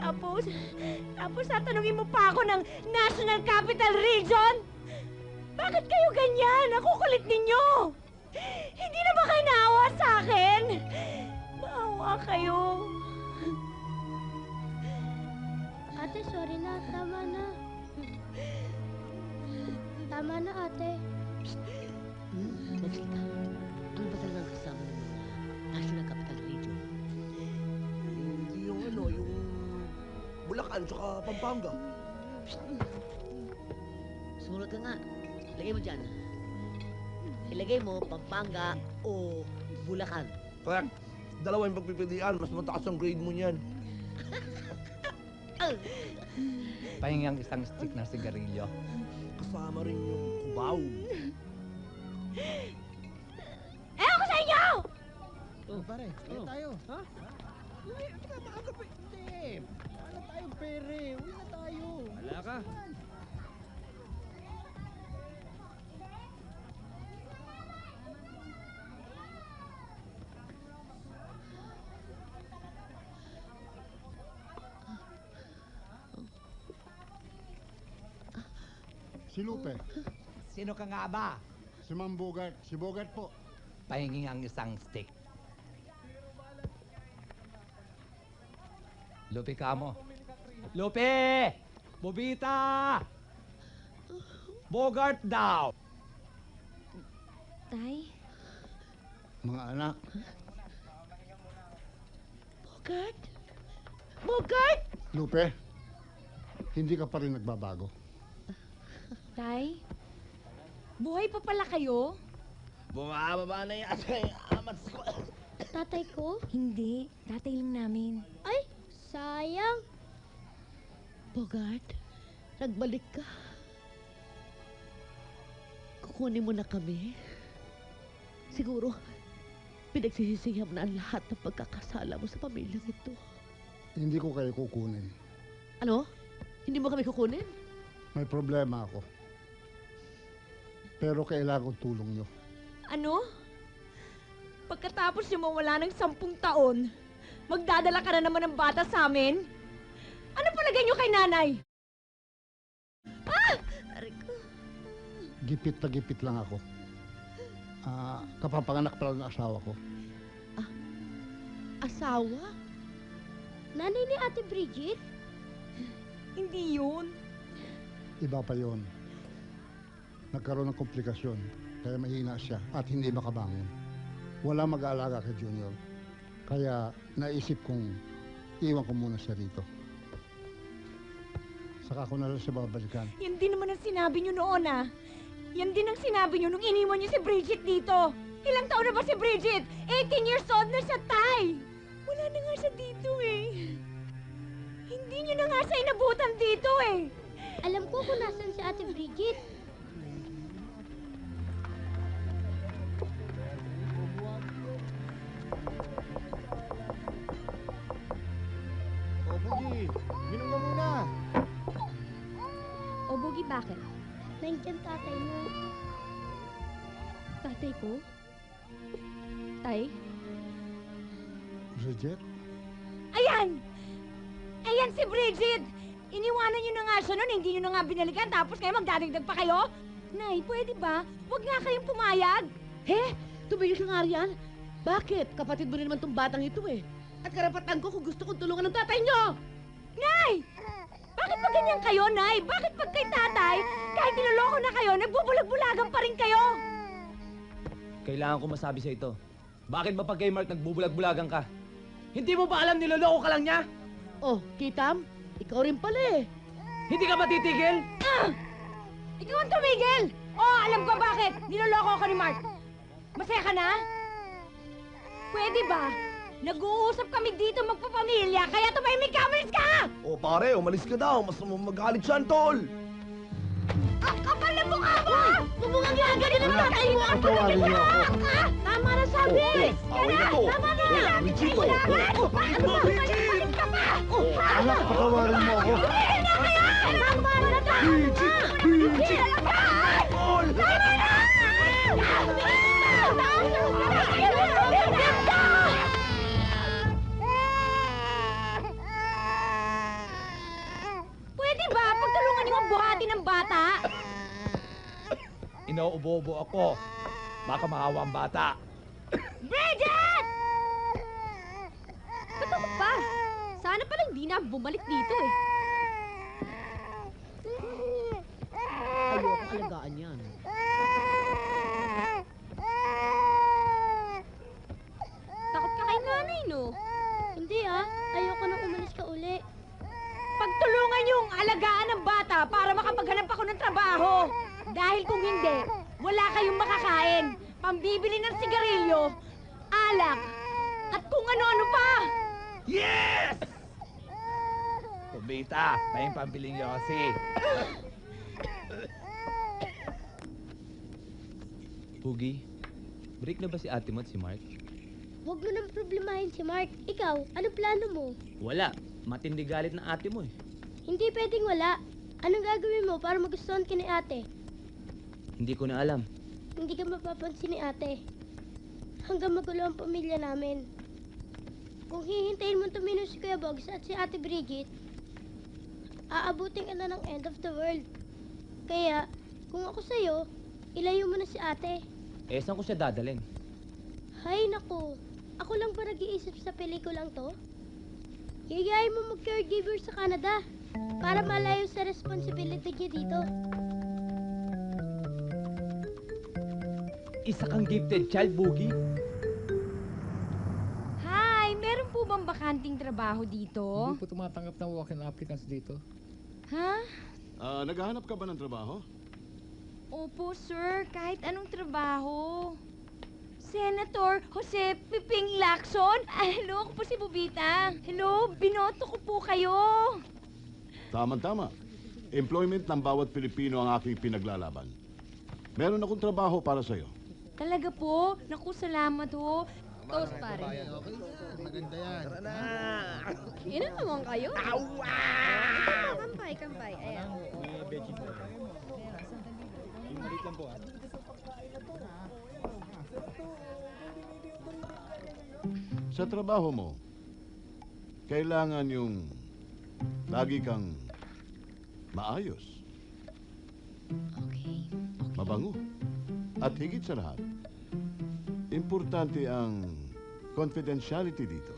Tapos tatanungin mo pa ako ng National Capital Region? Bakit kayo ganyan? Ako kulit ninyo! Hindi na ba kayo naawa sa akin? Maawa kayo. Ate, sorry na. Tama na. Tama na, ate. Magsalita. Ano ba talagang kasama ng mga National Capital Region? Yung Bulacan tsaka Pampanga. Sumunod ka nga. Lagay mo dyan. Ilagay mo Pampanga o Bulacan. Correct. Dalawa yung pagpipilian. Mas mataas ang grade mo niyan. Pahingi ang isang stick na sigarilyo. Kasama rin yung kubaw. Ako sa inyo! Pare, uwi tayo. Ha? Uwi, teka, maaga pa. Hindi. Wala tayong pere. Uwi na tayo. Wala ka. Si Lupe. Sino ka nga ba? Si Ma'am Bogart. Si Bogart po. Pahingi ang isang stick. Lupe ka mo. Lupe! Bobita! Bogart daw! Tay? Mga anak. Bogart? Bogart! Lupe, hindi ka pa rin nagbabago. Tay? Buhay pa pala kayo? Bumababa na yata yung amats ko. Tatay ko? Hindi. Tatay lang namin. Ay, sayang. Bogart, nagbalik ka. Kukunin mo na kami. Siguro, pinagsisisiham na ang lahat ng pagkakasala mo sa pamilyang ito. Hindi ko kayo kukunin. Ano? Hindi mo kami kukunin? May problema ako. Pero kailangan kong tulong nyo. Ano? Pagkatapos niyo mawala ng 10 taon, magdadala ka na naman ng bata sa amin? Ano palagay niyo kay nanay? Ah! Gipit na gipit lang ako. Kapapanganak pala ng asawa ko. Asawa? Nanay ni Ate Bridget? Hindi yun. Iba pa yon. Nagkaroon ng komplikasyon, kaya mahina siya at hindi makabangon. Wala mag-aalaga kay Junior. Kaya naisip kong iwan ko muna siya rito. Saka ko na lang siya babalikan. Yan din naman ang sinabi niyo noon, ah. Yan din ang sinabi niyo nung iniwan niyo si Bridget dito. Ilang taon na ba si Bridget? 18 years old na siya, Tay! Wala na nga siya dito, eh. Hindi niyo na nga siya inabutan dito, eh. Alam ko kung nasan si Ate Bridget. O, Bugi, minom ka muna. O, Bugi, bakit? Nandiyan tatay mo. Tatay ko? Tay? Bridget? Ayan! Ayan si Bridget! Iniwanan niyo na nga siya noon, hindi niyo na nga binalikan, tapos ngayon magdadagdag pa kayo? Nay, pwede ba? Huwag nga kayong pumayag! He? Tumigil ka nga riyan. Bakit? Kapatid mo rin naman tong batang ito eh. At karapatan ko kung gusto kong tulungan ng tatay nyo! Nay! Bakit pa ganyan kayo, Nay? Bakit pag kay tatay, kahit niloloko na kayo, nagbubulag-bulagan pa rin kayo? Kailangan ko masabi sa ito. Bakit ba pag kay Mark nagbubulag-bulagan ka? Hindi mo ba alam niloloko ka lang niya? Oh, Kitam, ikaw rin pala eh. Hindi ka ba titigil? Ikaw ang tumigil! Oh, alam ko bakit! Niloloko ka ni Mark! Masaya ka na? Pwede ba? Nag-uusap kami dito magpapamilya, kaya tumahimik ka! Umalis ka! O pare, umalis ka daw. Mas magalit siya, tol. Kapal na mukha mo! Bubungang gagawin na naman kayo! Patawarin niyo ako. Tama na sabi! Away na to. Tama na! Bridget, Ano ba? Balik ka pa! Anak, patawarin mo ako. Tama na! Bridget! Tama Pwede ba? Pagtulungan niyo ang buhati ng bata? Inuubo-ubo ako. Baka maawa ang bata. Bridget! Ba't ako pa? Sana pala hindi na bumalik dito eh. Ayoko alagaan yan. Takot ka kay nanay, no? Hindi ah, ayoko nang umalis ka uli. Pagtulungan niyo ang alagaan ng bata para makapaghanap ako ng trabaho. Dahil kung hindi, wala kayong makakain. pambibili ng sigarilyo, alak, at kung ano-ano pa! Yes! Kubita, tayong pambiling Yossi. Pugi, break na ba si ate mo at si Mark? Huwag mo nang problemahin si Mark. Ikaw, anong plano mo? Wala. Matindi galit na ate mo eh. Hindi pwedeng wala. Anong gagawin mo para magustuhan ka ni ate? Hindi ko na alam. Hindi ka mapapansin ni ate. Hanggang magulo ang pamilya namin. Kung hihintayin mo tumino si Kuya Bogs at si Ate Bridget, aabutin ka na ng end of the world. Kaya, kung ako sa'yo, ilayo mo na si ate. Eh, saan ko siya dadalhin? Hay naku, ako lang ba nag-iisip sa pelikulang to? Higayin mo mag-caregiver sa Canada para malayo sa responsibility niya dito. Isa kang gifted child, Boogie. Hi, meron po bang bakanting trabaho dito? Hindi po tumatanggap ng walk-in applicants dito. Ha? Naghahanap ka ba ng trabaho? Opo, sir. Kahit anong trabaho. Senator Jose Piping Lacson? Hello, ako po si Bobita. Hello, binoto ko po kayo. Tama-tama. Employment ng bawat Pilipino ang aking pinaglalaban. Meron akong trabaho para sa'yo. Talaga po? Naku, salamat ho. Toast, pare. Okay, maganda yan. Tara na. Inom naman kayo. Kampay, kampay. Ayan. Maliit lang po ah. Sa trabaho mo, kailangan yung lagi kang maayos, mabango, at higit sa lahat, importante ang confidentiality dito.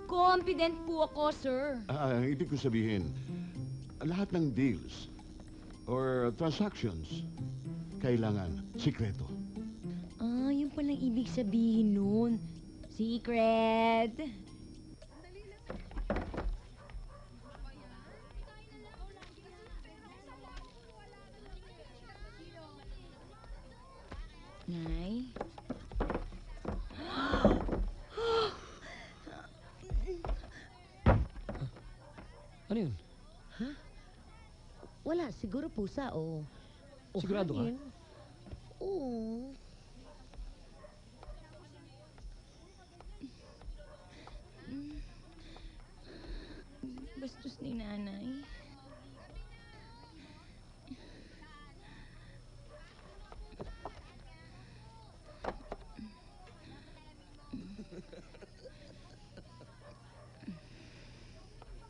Confident po ako, sir. Ibig ko sabihin, lahat ng deals or transactions, kailangan sikreto. Yun palang ibig sabihin nun. Secret. Nay? Ano yun? Ha? Wala, siguro pusa o... Sigurado ka? hangin. Oo. Bastos ni nanay.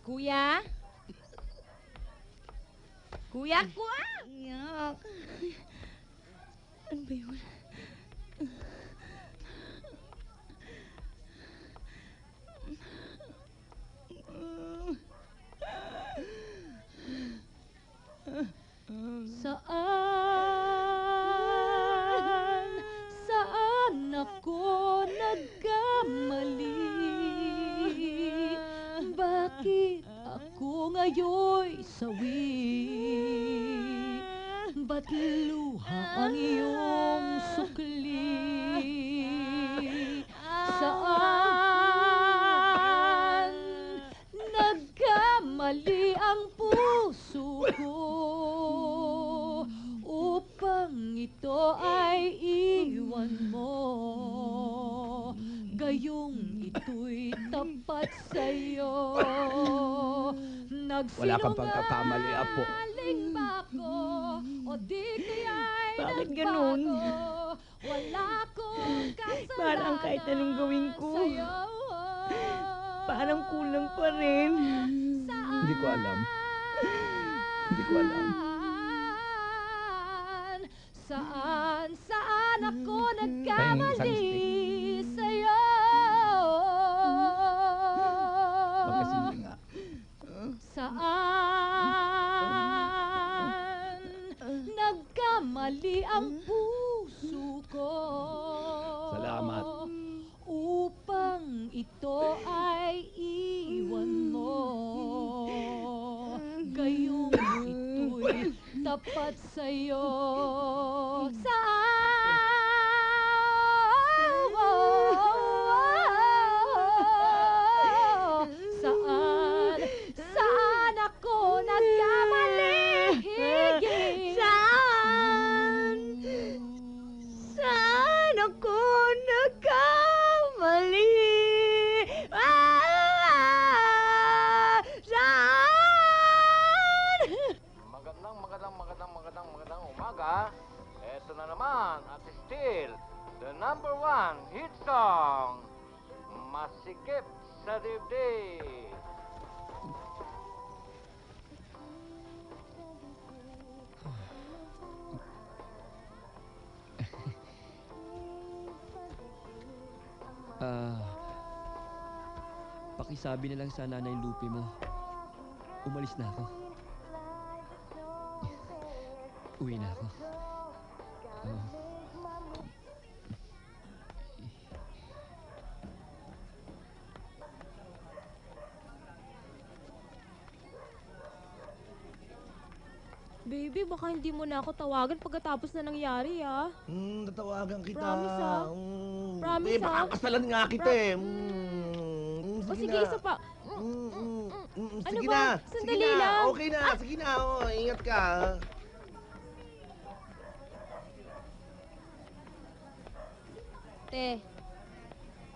Kuya? Kuya, kuya! Iyak. Ano ba yun? Saan ako nagkamali? Bakit ako ngayon'y sawi? Ba't luha ang iyong sukli? Saan nagkamali ang puso ko upang ito ay iwan mo? Gayong ito'y tapat sa'yo. Wala kang pagkakamali, Apo. Nagsinungaling ba ako? O di kaya'y Bakit ganun? nagbago? Wala akong kasalanan Parang kahit anong gawin ko, parang kulang pa rin. Hindi ko alam. Hindi ko alam. Saan ako nagkamali sa'yo? Magkasindi nga. Saan nagkamali ang puso ko? Salamat. Upang ito ay iwan mo. Gayong ito'y tapat sa'yo. Saan ako nagkamali? Saan ako nagkamali? Saan? Magandang umaga. Eto na naman at still the #1 hit song, Masikip sa Dibdib. Pakisabi na lang sa Nanay Lupi mo. Umalis na ako. Uwi na ako. Baby, baka hindi mo na ako tawagan pagkatapos na nangyari, ah. Tatawagan kita. Promise, ah. Promise, baka ah. kasalan nga kita eh. O sige, isa pa. Sige ba? na. Sandali sige na. lang. Okay na. Sige na. Ingat ka.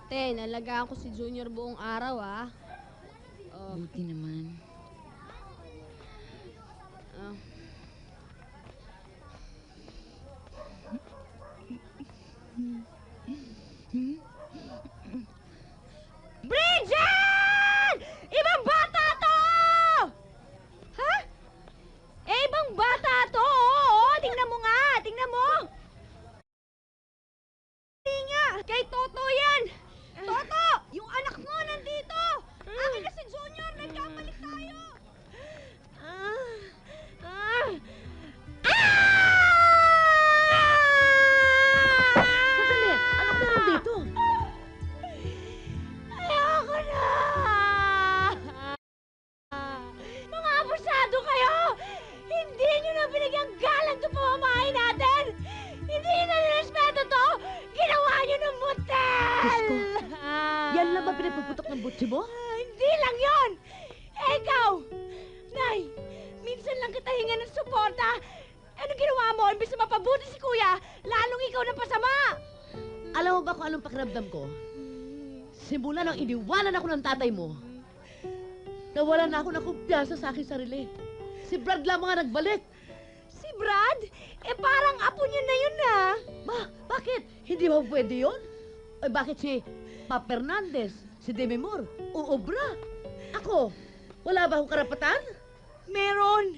Te, nalagaan ko si Junior buong araw, ah. Buti naman. Bridget! Ibang bata to! Ha? Ibang bata to! Oo, tingnan mo nga! Tingnan mo! Hindi nga! Kay Toto yan! Toto! Yung anak mo nandito! Akin na si Junior! Nagkabalik tayo! Sandali! Anong meron dito? Ayoko na! Mga abusado kayo! Hindi nyo na binigyang galang itong pamamahay natin! Hindi nyo na nirespeto to! Ginawa nyo ng motel! Diyos ko, yan lang ba pinagpuputok ng butsi mo? Hindi lang yon! Ikaw! Nay, minsan lang kita hinga ng suporta. Anong ginawa mo? Imbis na mapabuti si Kuya, lalong ikaw na pasama! Alam mo ba kung anong pakiramdam ko? Simula nang iniwanan ako ng tatay mo, nawalan na ako ng kumpiyansa sa aking sarili. Si Brad lang mga nagbalik. Si Brad? Eh parang apo niya na yun ah. Bakit? Hindi ba pwede yun? Eh bakit si Pap Fernandez, si Demi Moore, o Obra? Ako, wala ba akong karapatan? Meron.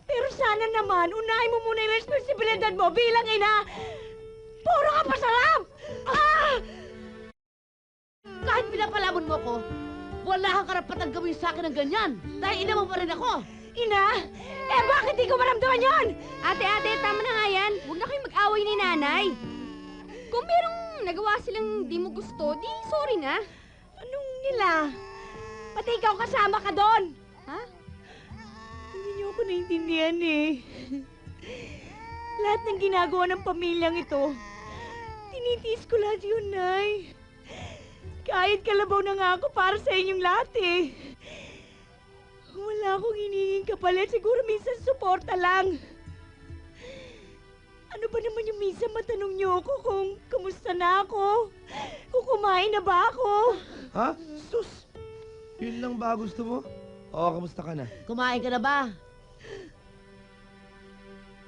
Pero sana naman, unahin mo muna yung responsibilidad mo bilang ina. Puro ka pasarap! Ah! Kahit pinapalamon mo ko, wala kang karapatan gawin sa akin ng ganyan. Dahil ina mo pa rin ako. Ina? Eh bakit di ko maramdaman yon? Ate, tama na nga yan. Huwag na kayong mag-away ni nanay. Kung merong nagawa silang di mo gusto, di sorry na. Anong nila? Pati ikaw kasama ka doon. Ha? Hindi niyo ako naintindihan eh. Lahat ng ginagawa ng pamilyang ito, tinitiis ko lahat yun, Nay. Kahit kalabaw na nga ako para sa inyong lahat eh. Wala akong hinihinging kapalit, siguro minsan suporta lang. Ano ba naman yung minsan matanong niyo ako kung kamusta na ako? Kung kumain na ba ako? Ha? Sus! Yun lang ba gusto mo? Oo, kamusta ka na? Kumain ka na ba?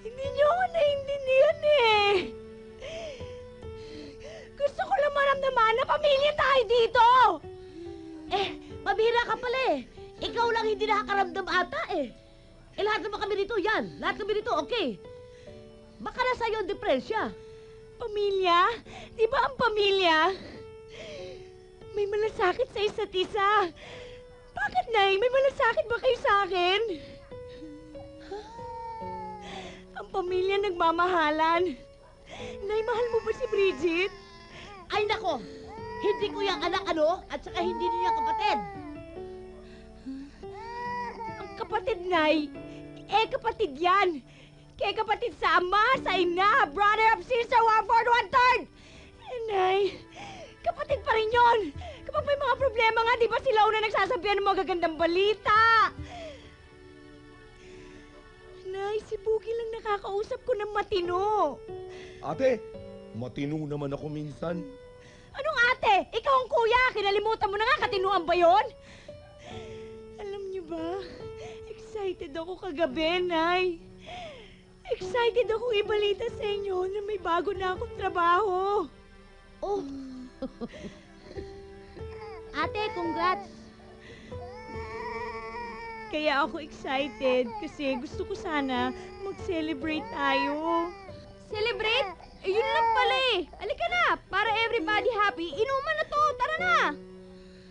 Hindi niyo ako naiintindihan eh. Gusto ko lang maramdaman na pamilya tayo dito. Mabihira ka pala eh. Ikaw lang hindi nakakaramdam ata eh. Lahat naman kami dito yan. Lahat kami dito, okay. Baka nasa iyo ang depresya. Pamilya? Di ba ang pamilya? May malasakit sa isa't isa. Bakit, Nay? May malasakit ba kayo sa akin? Ang pamilya nagmamahalan. Nay, mahal mo ba si Bridget? Ay nako, hindi ko yung anak at saka hindi niya kapatid. Ang kapatid, Nay, kapatid yan. Kay kapatid sa ama, sa ina, brother of sister, 1/4, 1/3! Nay, kapatid pa rin yun! Kapag may mga problema nga, di ba sila una nagsasabihan ng magagandang balita? Nay, si Boogie lang nakakausap ko ng matino. Ate, matino naman ako minsan. Anong ate? Ikaw ang kuya! Kinalimutan mo na nga, katinuan ba yun? Alam niyo ba, excited ako kagabi, Nay. Excited akong ibalita sa inyo na may bago na akong trabaho. Oh! Ate, congrats! Kaya ako excited kasi gusto ko sana mag-celebrate tayo. Celebrate? Eh, yun lang pala eh. Halika na, para everybody happy, inuman na to, tara na!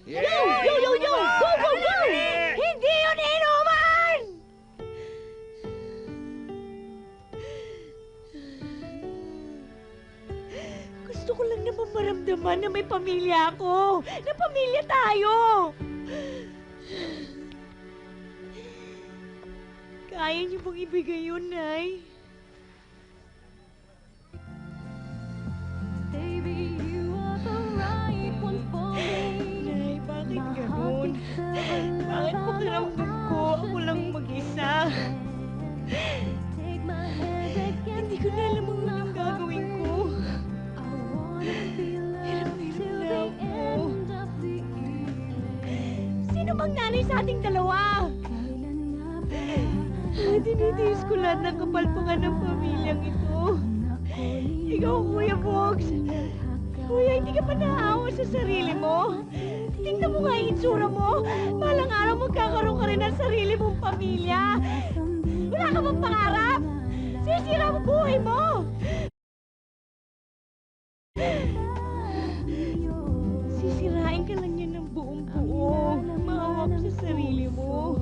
Yo! Yo! Yo! Yo! Go! Go! Go! Hindi yun inuman! Gusto ko lang naman maramdaman na may pamilya ako. Na pamilya tayo. Kaya niyo bang ibigay yun, Nay? Nay, bakit ganun? Bakit pakiramdam ko ako lang mag-isa? Hindi ko na alam kung anong gagawin ko. Hirap-hirap na ako. Sino bang nanay sa ating dalawa? Tinitiis ko lahat ng kapalpakan ng pamilyang ito. Ikaw, Kuya Bogs. Kuya, hindi ka pa naawa sa sarili mo? Tingnan mo nga yung itsura mo. Balang araw magkakaroon ka rin ng sarili mong pamilya. Wala ka bang pangarap? Sisira mo buhay mo! Sisirain ka lang yan ng buong buo. Maawa ka sa sarili mo.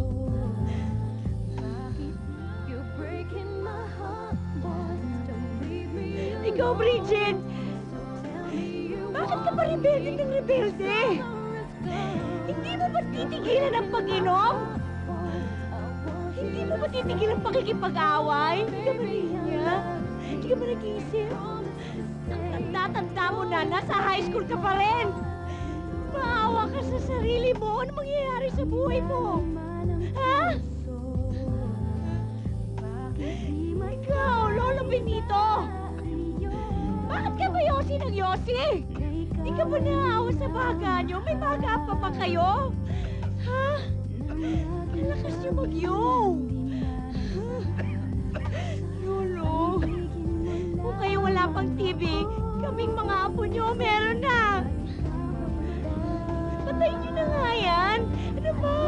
Ikaw, Bridget! Bakit ka pa rebelde ng rebelde? Hindi mo ba titigilan ang pag-inom? Hindi mo ba titigilan ang pakikipag-away? Hindi ka ba niya? Hindi ka ba nag-iisip? Tanda-tanda mo na, nasa high school ka pa rin! Maawa ka sa sarili mo. Ano mangyayari sa buhay mo? Ha? Ikaw, Lolo Benito! Bakit ka ba Yossi ng Yossi? Di ka ba naawa sa baga nyo? May baga pa ba kayo? Ha? Malakas nyo mag-yo! Lolo, kung kayo wala pang TV, kaming mga apo nyo meron na! Patayin nyo na nga yan! Ano ba?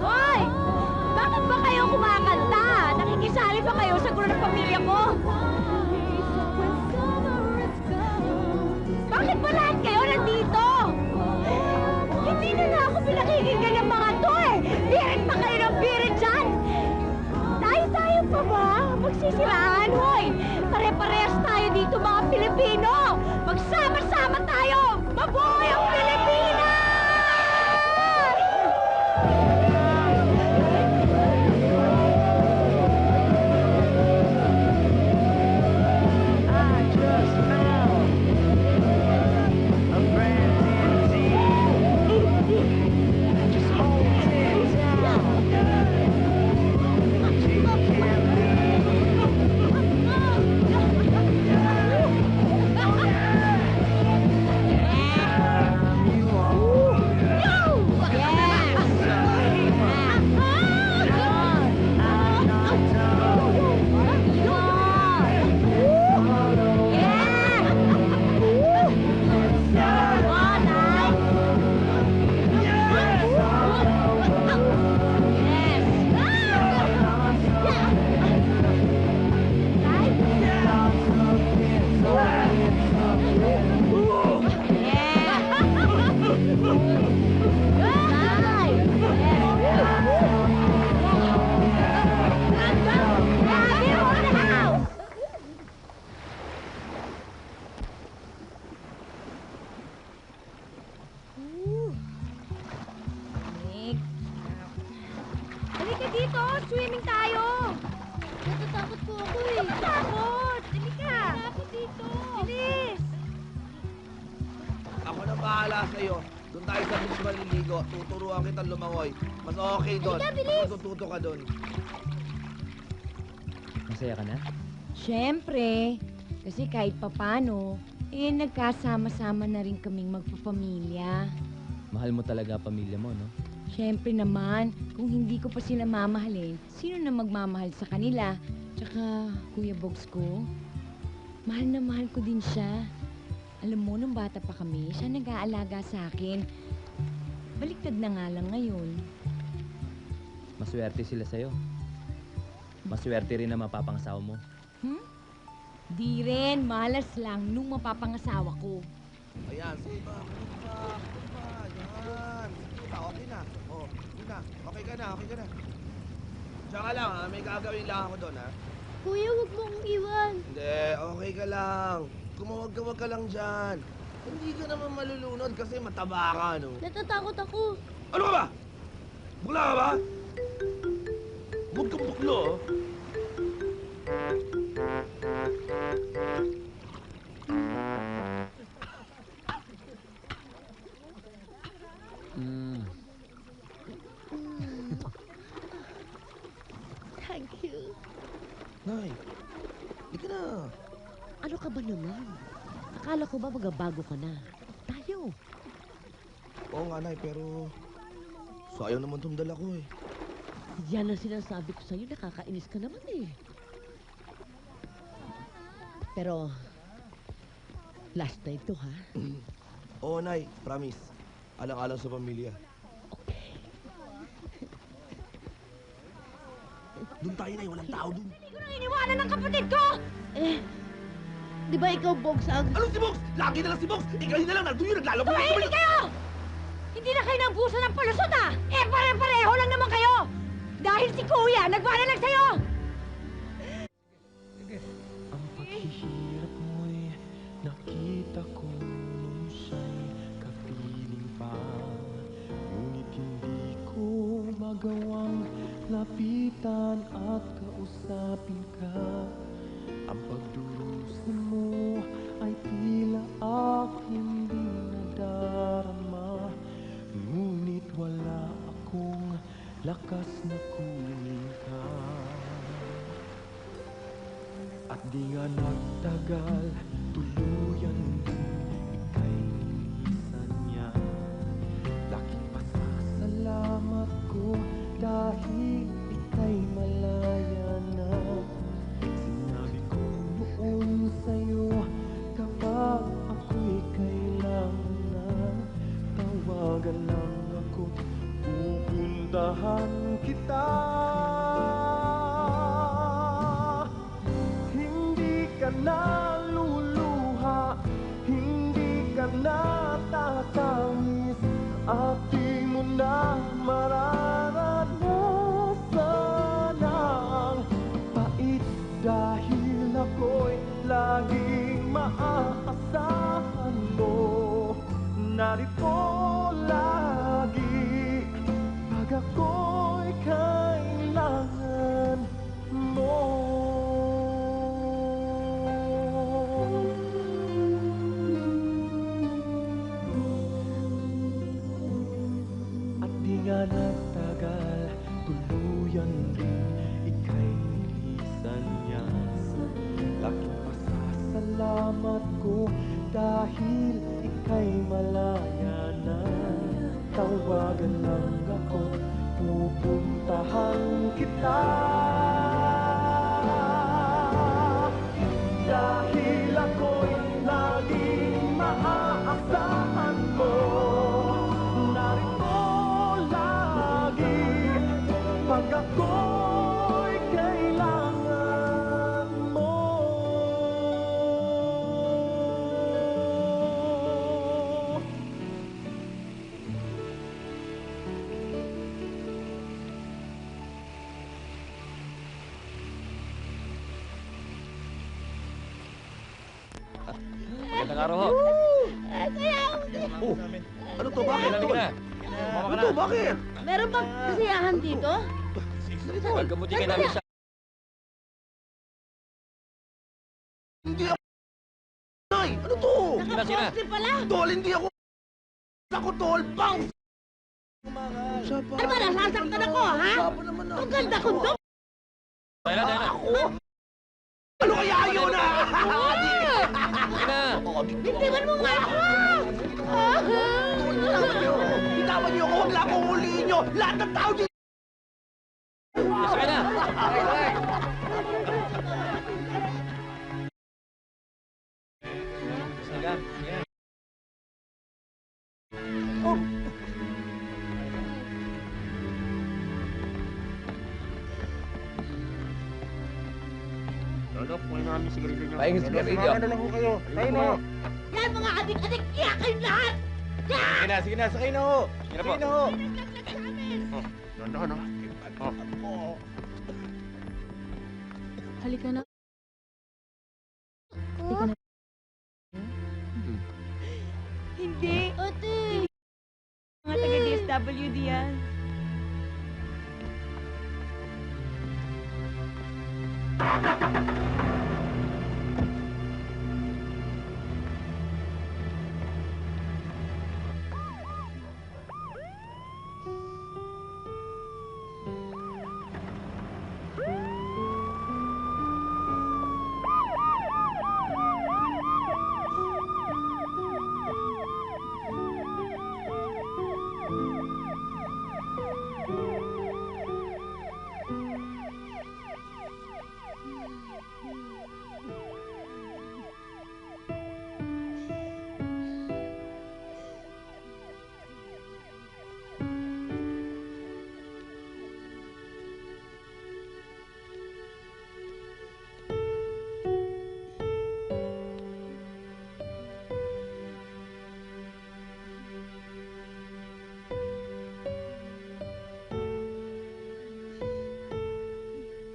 Hoy! Bakit ba kayo kumakanta? Nakikisali ba kayo sa guro ng pamilya ko? Bakit ba lahat kayo nandito? Hindi na nga ako pinakikinggan ng mga to eh! bahala sa'yo. Doon tayo sa beach maliligo. Tuturuan kita lumangoy. Mas okay doon. Halika, bilis! Matututo ka doon. Masaya ka na? Siyempre, kasi kahit papano, nagkasama-sama na rin kaming magpapamilya. Mahal mo talaga pamilya mo, no? Siyempre naman, kung hindi ko pa sila mamahalin, sino na magmamahal sa kanila? Tsaka, Kuya Bogs ko, mahal na mahal ko din siya. Alam mo, nung bata pa kami, siya nag-aalaga sa akin. Baliktad na nga lang ngayon. Maswerte sila sa'yo. Maswerte rin na mapapangasawa mo. Di rin, malas lang nung mapapangasawa ko. Ayan, sige ba? Ayan. Sige ba, okay na. Oh, sige na. Okay ka na. Tsaka lang ha, may gagawin lang ako doon ha. Kuya, huwag mo akong iwan. Hindi, okay ka lang. Kumawag ka lang dyan. Hindi ka naman malulunod kasi mataba ka, no? Natatakot ako. Ano ka ba? Bukla ka ba? Huwag kang buklo, oh. Thank you. Nay, di ka na. Ano ka ba naman? Akala ko ba magabago ka na? Tayo. Oo nga, Nay, pero sayang naman itong dala ko eh. Yan ang sinasabi ko sa'yo, nakakainis ka naman eh. Pero, last na ito, ha? Oo, Nay, promise. Alang-alang sa pamilya. Doon tayo, Nay, walang tao doon. Hindi ko nang iniwanan ng kapatid ko! Di ba ikaw, Bogs, ang... Anong si Bogs? Lagi na lang si Bogs! Ikaw na lang, nandun yun, naglalaro. Tumahimik kayo! Hindi na kayo nagbusa ng palusot ah! Pare-pareho lang naman kayo! Dahil si Kuya, nagmana lang sa'yo! Ang paghihirap mo'y nakita ko nung siya'y kapiling pa. Ngunit hindi ko magawang lapitan at kausapin ka. Ang pagdurusa mo ay tila aking di nadarama. Ngunit wala akong lakas na kunin ka. At di nga nagtagal, tuluyan din ika'y nilisan niya. Laking pasasalamat ko dahil ika'y malaya na. Sinabi ko noon sa'yo, kapag ako'y kailangan na, tawagan lang ako, pupuntahan kita. Hindi ka na luluha, hindi ka na tatamis, at di mo na mararanasan ang pait, dahil ako'y laging maaasahan mo. Narito lagi pag ako'y kailangan mo. At di nga nagtagal, tuluyan din ika'y nilisan niya. Laking pasasalamat ko dahil ika'y malaya na. Tawagan lang ako, pupuntahan kita. Dahil ako'y laging maaasahan mo. Narito lagi pag ako'y kailangan mo. Magandang araw ho. Oh, ano to? Bakit Kailan to? ka na? Ano to? Bakit? Meron bang kasiyahan dito? Pagkamuti ka namin sa... Hindi ako... Nay, ano to? Sina? Naka-postre pala! Tol, hindi ako Ako, tol! Bang! Ano ba, nasasaktan ako, ha? Ang ganda ko doon! Ako? Ano kaya yun, ah? Bitiwan mo nga ako! Bitawan niyo ako! Huwag lang akong huliin niyo! Lahat ng tao dito! Sakay na! Pahingi sigarilyo. Tayo mo! Yan, mga adik-adik! Iyak kayo lahat! Sige na, sakay na ho. Sige na ho. Halika na. Halika na. Hindi. Ate. Mga taga-DSWD yan.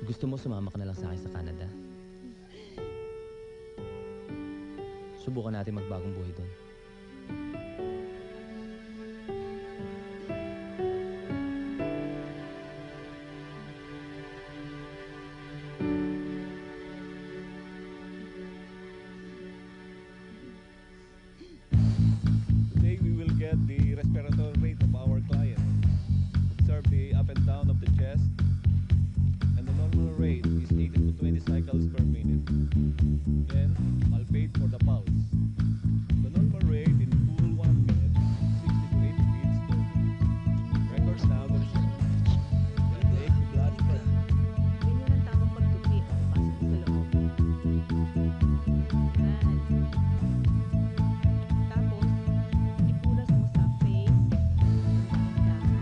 Gusto mo sumama ka na lang sa akin sa Canada? Subukan natin magbagong buhay doon. Today we will get the respiratory rate of our client. Observe the up and down of the chest. And the normal rate is 18 to 20 cycles per minute. Then, palpate for the pulse. The normal rate in full 1 minute is 60 to 80 beats per minute. Records now the result. Then take the blood pressure. Ganyan ang tamang pagtupi. Pasok sa loob. Yan. Tapos, ipunas mo sa face. Dahan.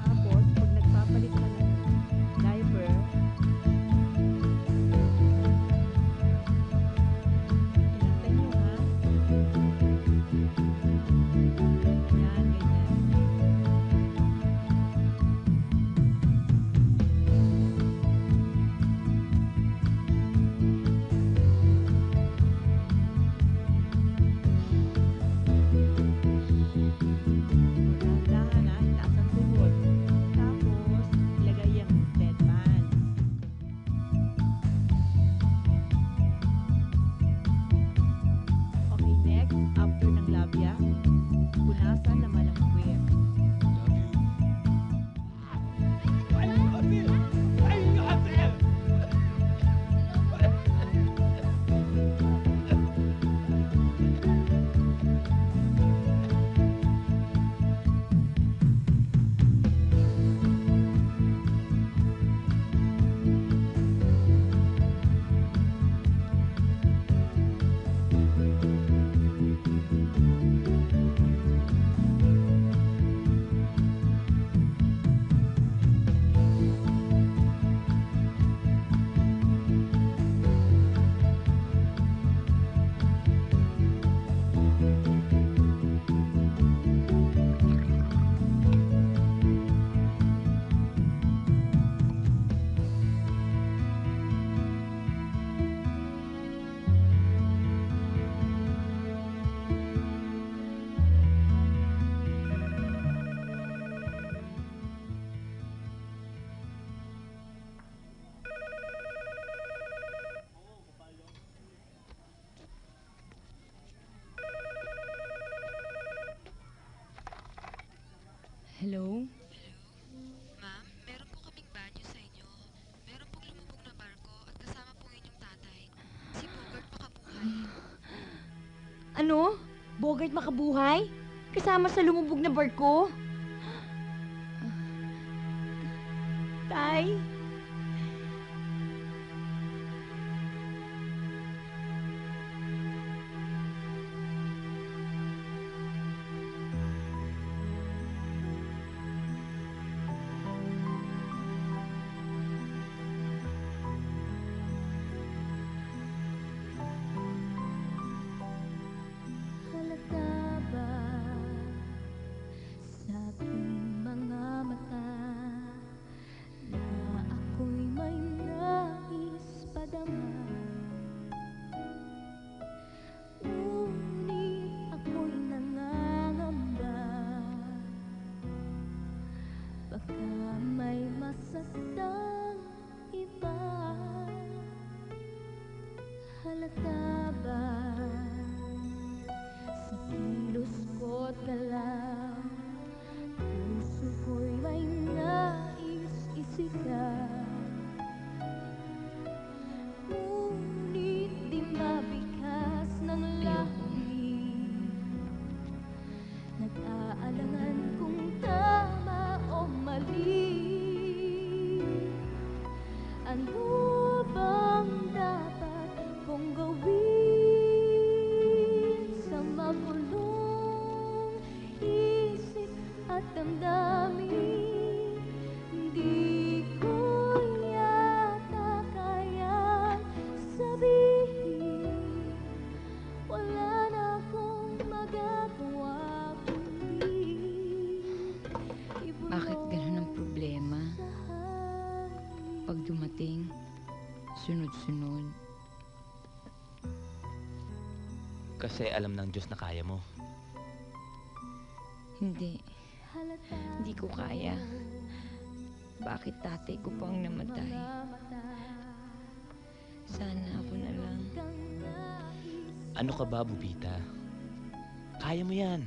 Tapos, pag nagpapalit ka ng diaper, ingatan nyo ha. Yan, ganyan. Dahan-dahan ha, itaas ang tuhod. Tapos, ilagay yung bedpan. Okay, next, after ng labia, punasan naman ang puwet. Hello? Ma'am, meron po kaming banyo sa inyo. Meron pong lumubog na barko at kasama po inyong tatay. Si Bogart Makabuhay. Ano? Bogart Makabuhay? Kasama sa lumubog na barko? Tay? Halata ba sa aking mga mata na ako'y may nais padama? Ngunit ako'y nangangamba, baka may masasaktan iba. Halata ba sa kilos ko't galaw, puso ko'y may nais isigaw. Ngunit di mabikas ng langit, nag-aalangan kung tama o mali. Ano bang dapat kong gawin sa magulong isip at damdamin? Di ko yata kayang sabihin, wala na akong magagawa kundi Bakit ganun ang problema? Pag dumating, sunod-sunod. Kasi alam ng Diyos na kaya mo. Hindi. Hindi ko kaya. Bakit tatay ko pang namatay? Sana ako na lang. Ano ka ba, Bubita? Kaya mo yan.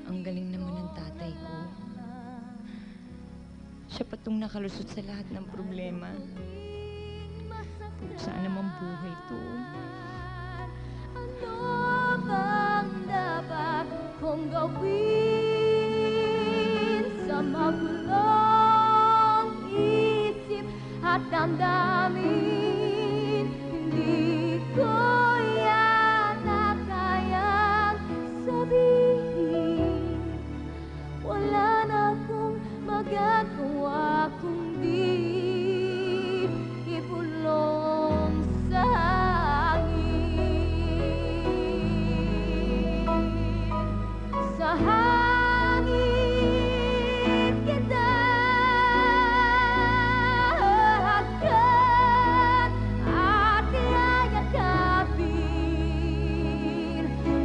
Ang galing naman ng tatay ko. Siya pa tong nakalusot sa lahat ng problema. Saan naman buhay to? Ano bang dapat kong gawin sa magulong isip at damdamin? Hindi ko yata kayang sabihin, wala na akong magagawa kundi ibulong sa hangin. Sa hangin kita hagkan at yayakapin.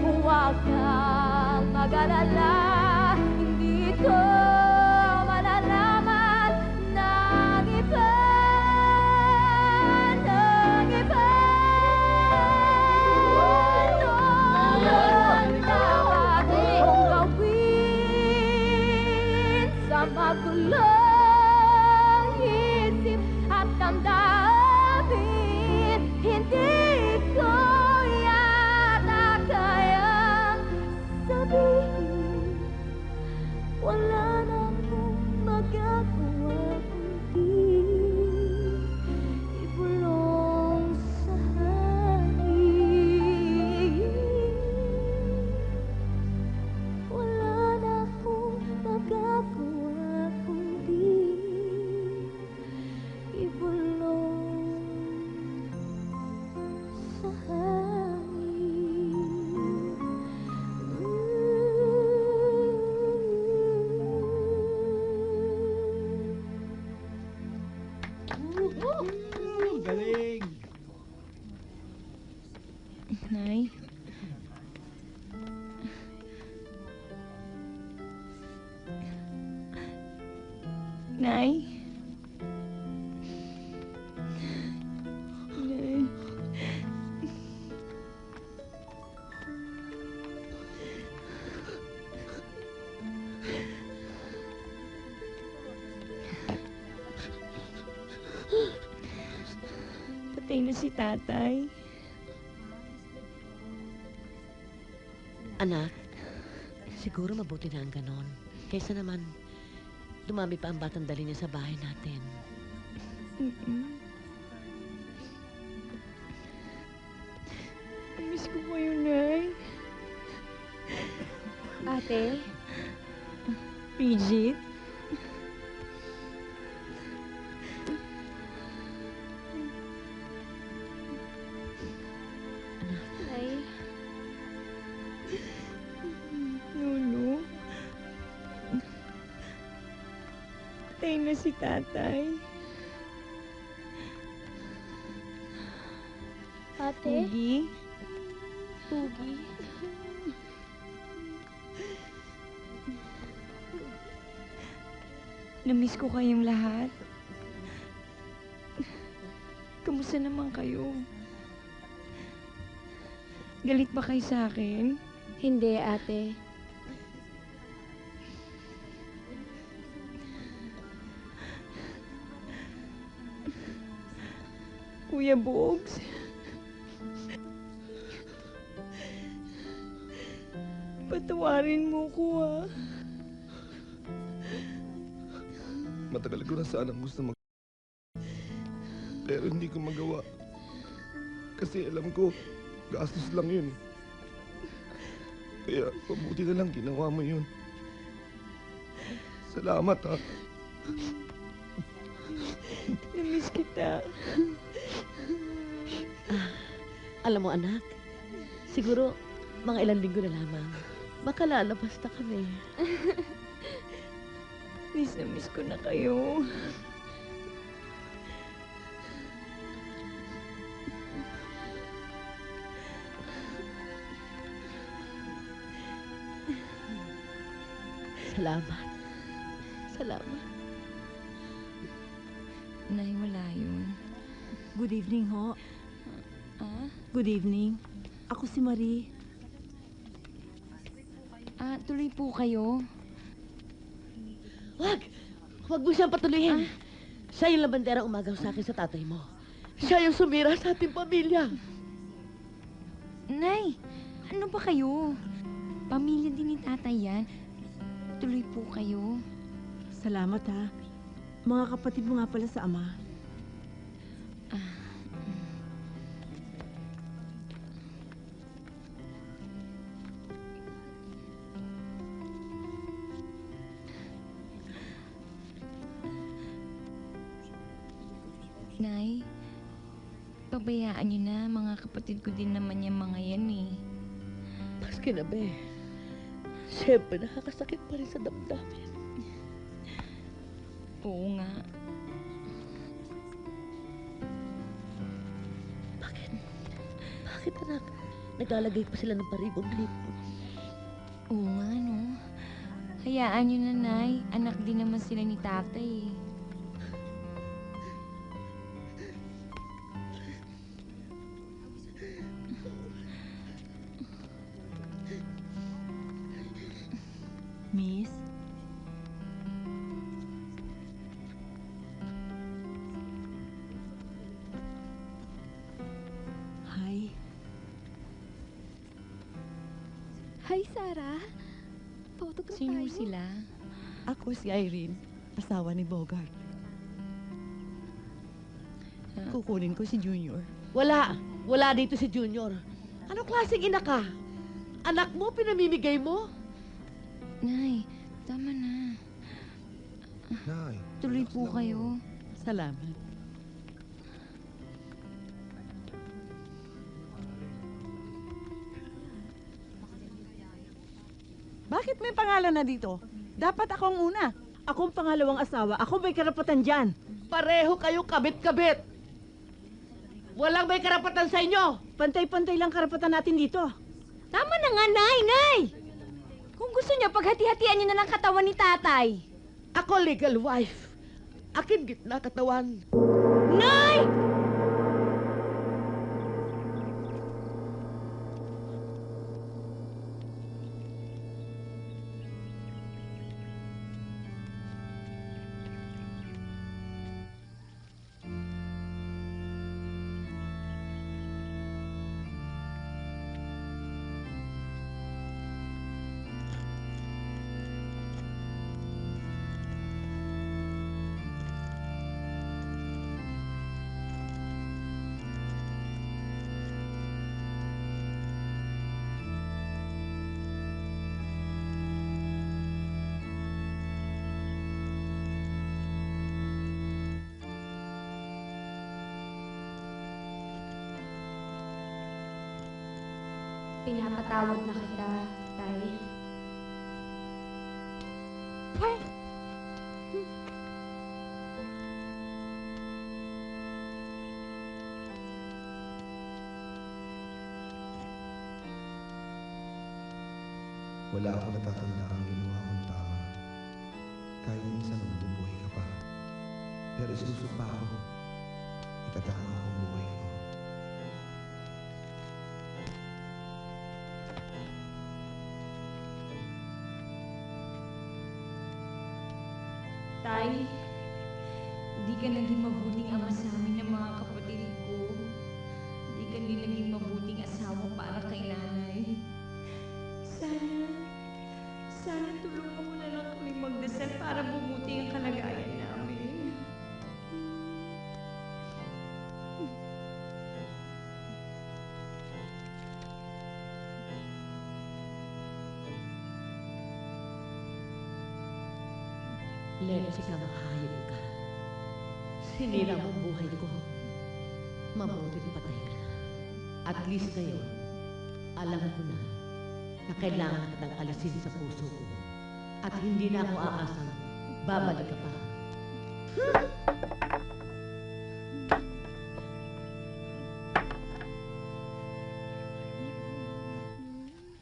Huwag kang mag-alala, hindi ko malalaman ng iba, ng iba. Ano ang dapat kong gawin sa magulong isip at damdamin? Hindi ko yata kayang sabihin, wala na akong magagawa kundi ibulong sa hangin. Wala na akong magagawa kundi ibulong sa Galing! Nay? Nay? Nay? si tatay. Anak, siguro mabuti na ang ganon. Kaysa naman, dumami pa ang batang dali niya sa bahay natin. Miss ko kayo, Nay. Ate? Bridget? Nay. Lulu. Patay na si tatay. Ate? Pugi. Pugi. Namiss ko kayong lahat. Kamusta naman kayo? Galit ba kayo sa akin? Hindi, ate. Kuya Bogs. Patawarin mo ko, ah. Matagal ko na sanang gusto pero hindi ko magawa. Kasi alam ko, gastos lang yun. Kaya mabuti na lang ginawa mo yun. Salamat, ha. Namiss kita. Alam mo, anak, siguro mga ilang linggo na lamang. Baka lalabas na kami. Miss na miss ko na kayo. Salamat. Salamat. Nay, wala yun. Good evening, ho. Good evening. Ako si Marie. Tuloy po kayo. Wag! Huwag mo siyang patuloyin. Siya yung labanderang umagaw sa akin sa tatay mo. Siya yung sumira sa ating pamilya. Nay, ano ba kayo? Pamilya din ni tatay yan. Tuloy po kayo. Salamat, ha. Mga kapatid mo nga pala sa ama. Nay, pabayaan niyo na. Mga kapatid ko din naman yung mga yan eh. Paski na, be. Siyempre, nakakasakit pa rin sa damdamin. Oo nga. Bakit, anak? Naglalagay pa sila ng paribong-libon. Oo nga, no? Hayaan niyo na, Nay. Anak din naman sila ni tatay eh. Miss? Hi. Hi, Sarah. Photograph Sino tayo. sila? Ako si Irene, asawa ni Bogart. Kukunin ko si Junior. Wala! Wala dito si Junior. Anong klaseng ina ka? Anak mo, pinamimigay mo? Nay, tama na. Nay. Tuloy po kayo. Salamat. Bakit may pangalan na dito? Dapat akong una. Akong pangalawang asawa. Ako may karapatan dyan. Pareho kayo kabit-kabit. Walang may karapatan sa inyo. Pantay-pantay lang karapatan natin dito. Tama na nga, Nay! Kung gusto niya, paghati-hatian niyo na lang katawan ni tatay. Ako legal wife. Akin gitna katawan. Nay! Pinapatawad na kita, Tay. Ay! Wala ako natatanda ang ginawa kong tama. Kahit minsan nabubuhay ka pa. Pero isusumpa ako. Itatama ako ang buhay ko. Tay, hindi ka naging mabuting ama sa amin ng mga kapatid ko. Hindi ka din naging mabuting asawa para kay nanay. Sana tulungan mo na lang kami magdasal para bumuti ang kalagayan namin. Lensi ka, mahayop ka. Sinira mo ang buhay ko. Mabuti patay ka na. At least ngayon, alam ko na kailangan kitang alisin sa puso ko. At hindi na ako aasang babalik ka pa.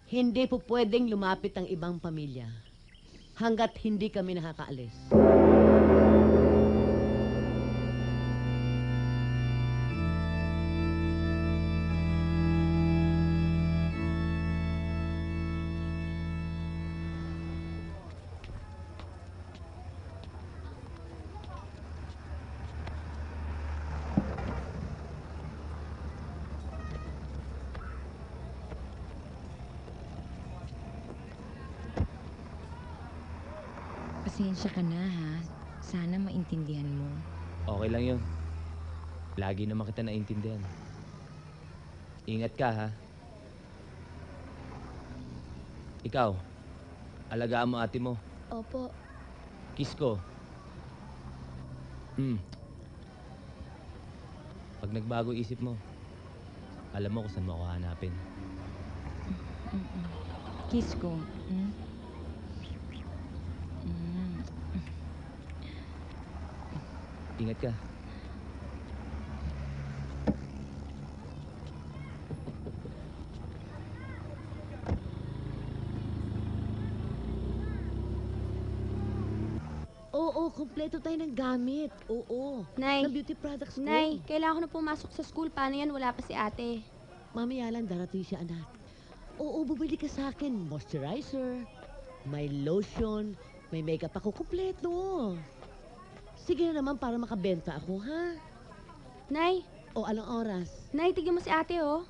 Hindi po pwedeng lumapit ang ibang pamilya hanggat hindi kami nakakaalis. Pasensya ka na, ha? Sana maintindihan mo. Okay lang yun. Lagi naman kita naintindihan. Ingat ka, ha? Ikaw, alagaan mo ate mo. Opo. Kiss ko. Pag nagbago isip mo, alam mo kung saan mo ako hanapin. Kiss ko. Ingat ka. Oo, kumpleto tayo ng gamit. Oo. Nay. Ng beauty products ko. Nay, kailangan ko na pumasok sa school. Paano yan? Wala pa si ate. Mamaya lang darating siya, anak. Oo, bumili ka sa akin. Moisturizer, may lotion, may makeup ako. Kumpleto. Sige na naman para makabenta ako, ha? Nay. O, anong oras? Nay, tignan mo si ate, oh.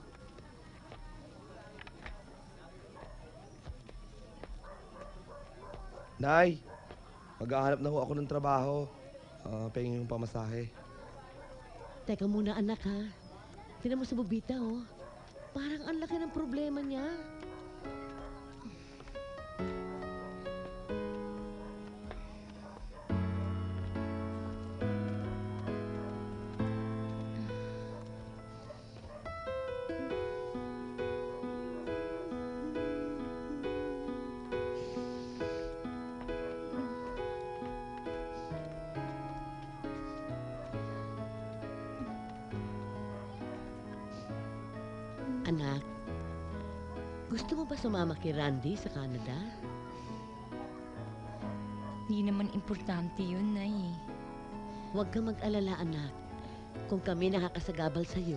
Nay, maghahanap na ho ako ng trabaho. Pahingin yung pamasahe. Teka muna, anak, ha? Tingnan mo sa bubita, oh. Parang ang laki ng problema niya. Anak, gusto mo ba sumama kay Randy sa Canada? Hindi naman importante yun, Nay. Huwag kang mag-alala, anak. Kung kami nakakasagabal sa'yo,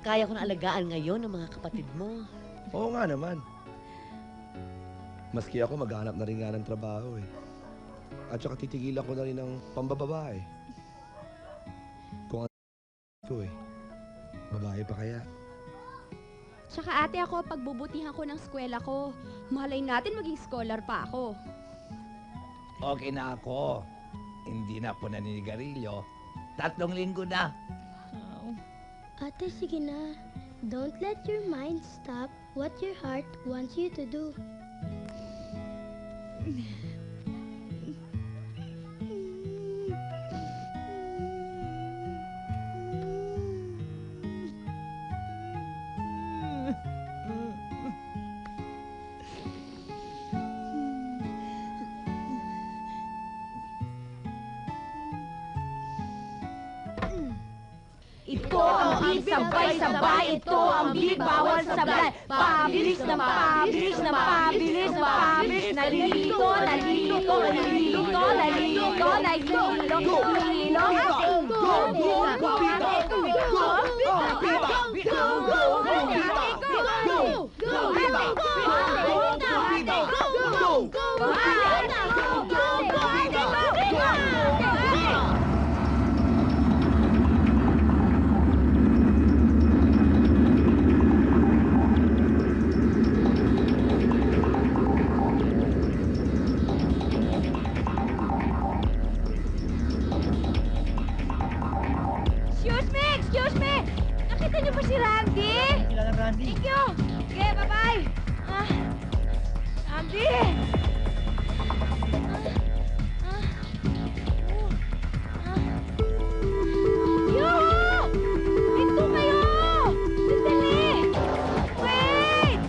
kaya ko na alagaan ngayon ang mga kapatid mo. Oo nga naman. Maski ako, maghanap na rin nga ng trabaho eh. At saka titigilan ko na rin ng pambababae. Kung ano ko eh. Babae pa kaya? Tsaka ate ako, pagbubutihan ko ng eskwela ko. Malay natin maging scholar pa ako. Okay na ako. Hindi na ako naninigarilyo. 3 linggo na. Ate, sige na. Don't let your mind stop what your heart wants you to do. Sabay-sabay ito ang big bawal sablay. Pabilis na pabilis na pabilis na pabilis. Nalilito, nalilito, nalilito, nalilito, nalilito, Excuse me! Nakita niyo ba si Randy? Kilala Randy. Thank you! Okay, bye-bye! Randy! Yoo! Ito kayo! Sandali! Wait!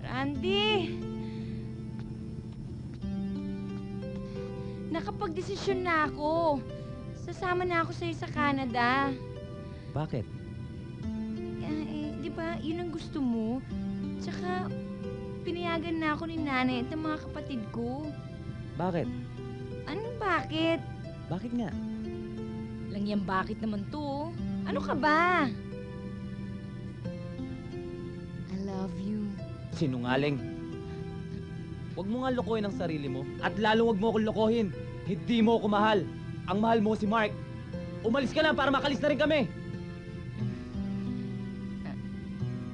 Randy! Nakapag-desisyon na ako. Sasama na ako sa'yo sa Canada. Bakit? Di ba, yun ang gusto mo? Tsaka, pinayagan na ako ni nanay at ng mga kapatid ko. Bakit? Anong bakit? Bakit nga? Lang yan bakit naman to? Ano ka ba? I love you. Sinungaling. Huwag mo nga lokohin ang sarili mo. At lalo huwag mo akong lokohin. Hindi mo ako mahal. Ang mahal mo si Mark. Umalis ka na para makalis na rin kami.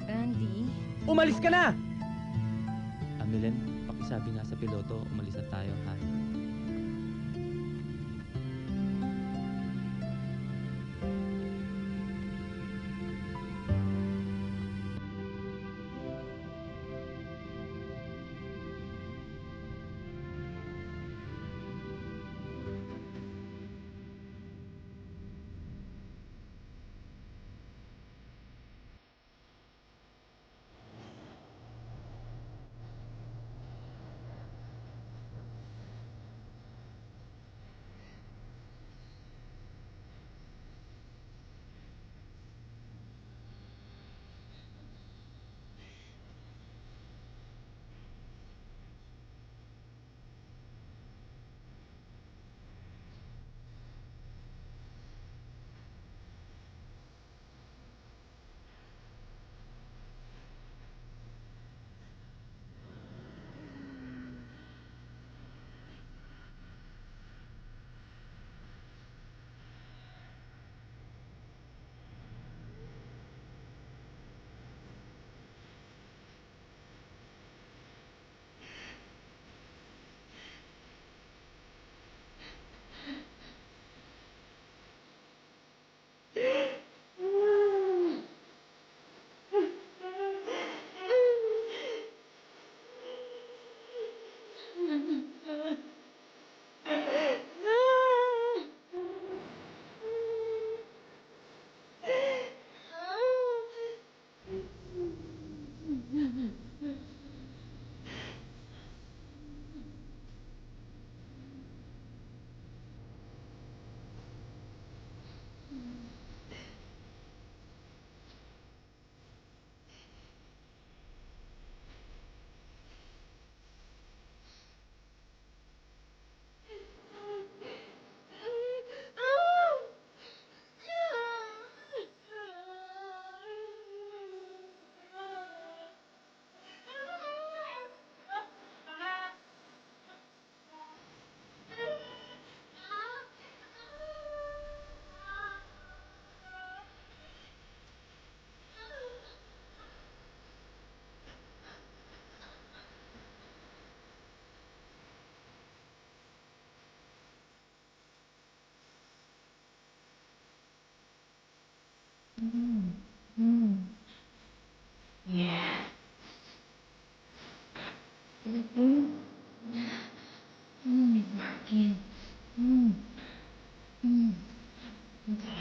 Randy? Umalis ka na! Amilen, pakisabi nga sa piloto, umalis na tayo, ha?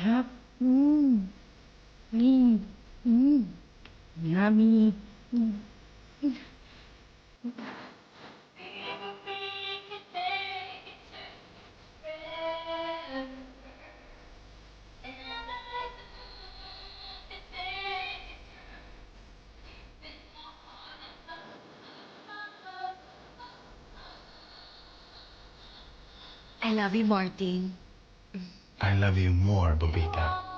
Sarap. Yummy. I love you, Martin. I love you more, Bobita.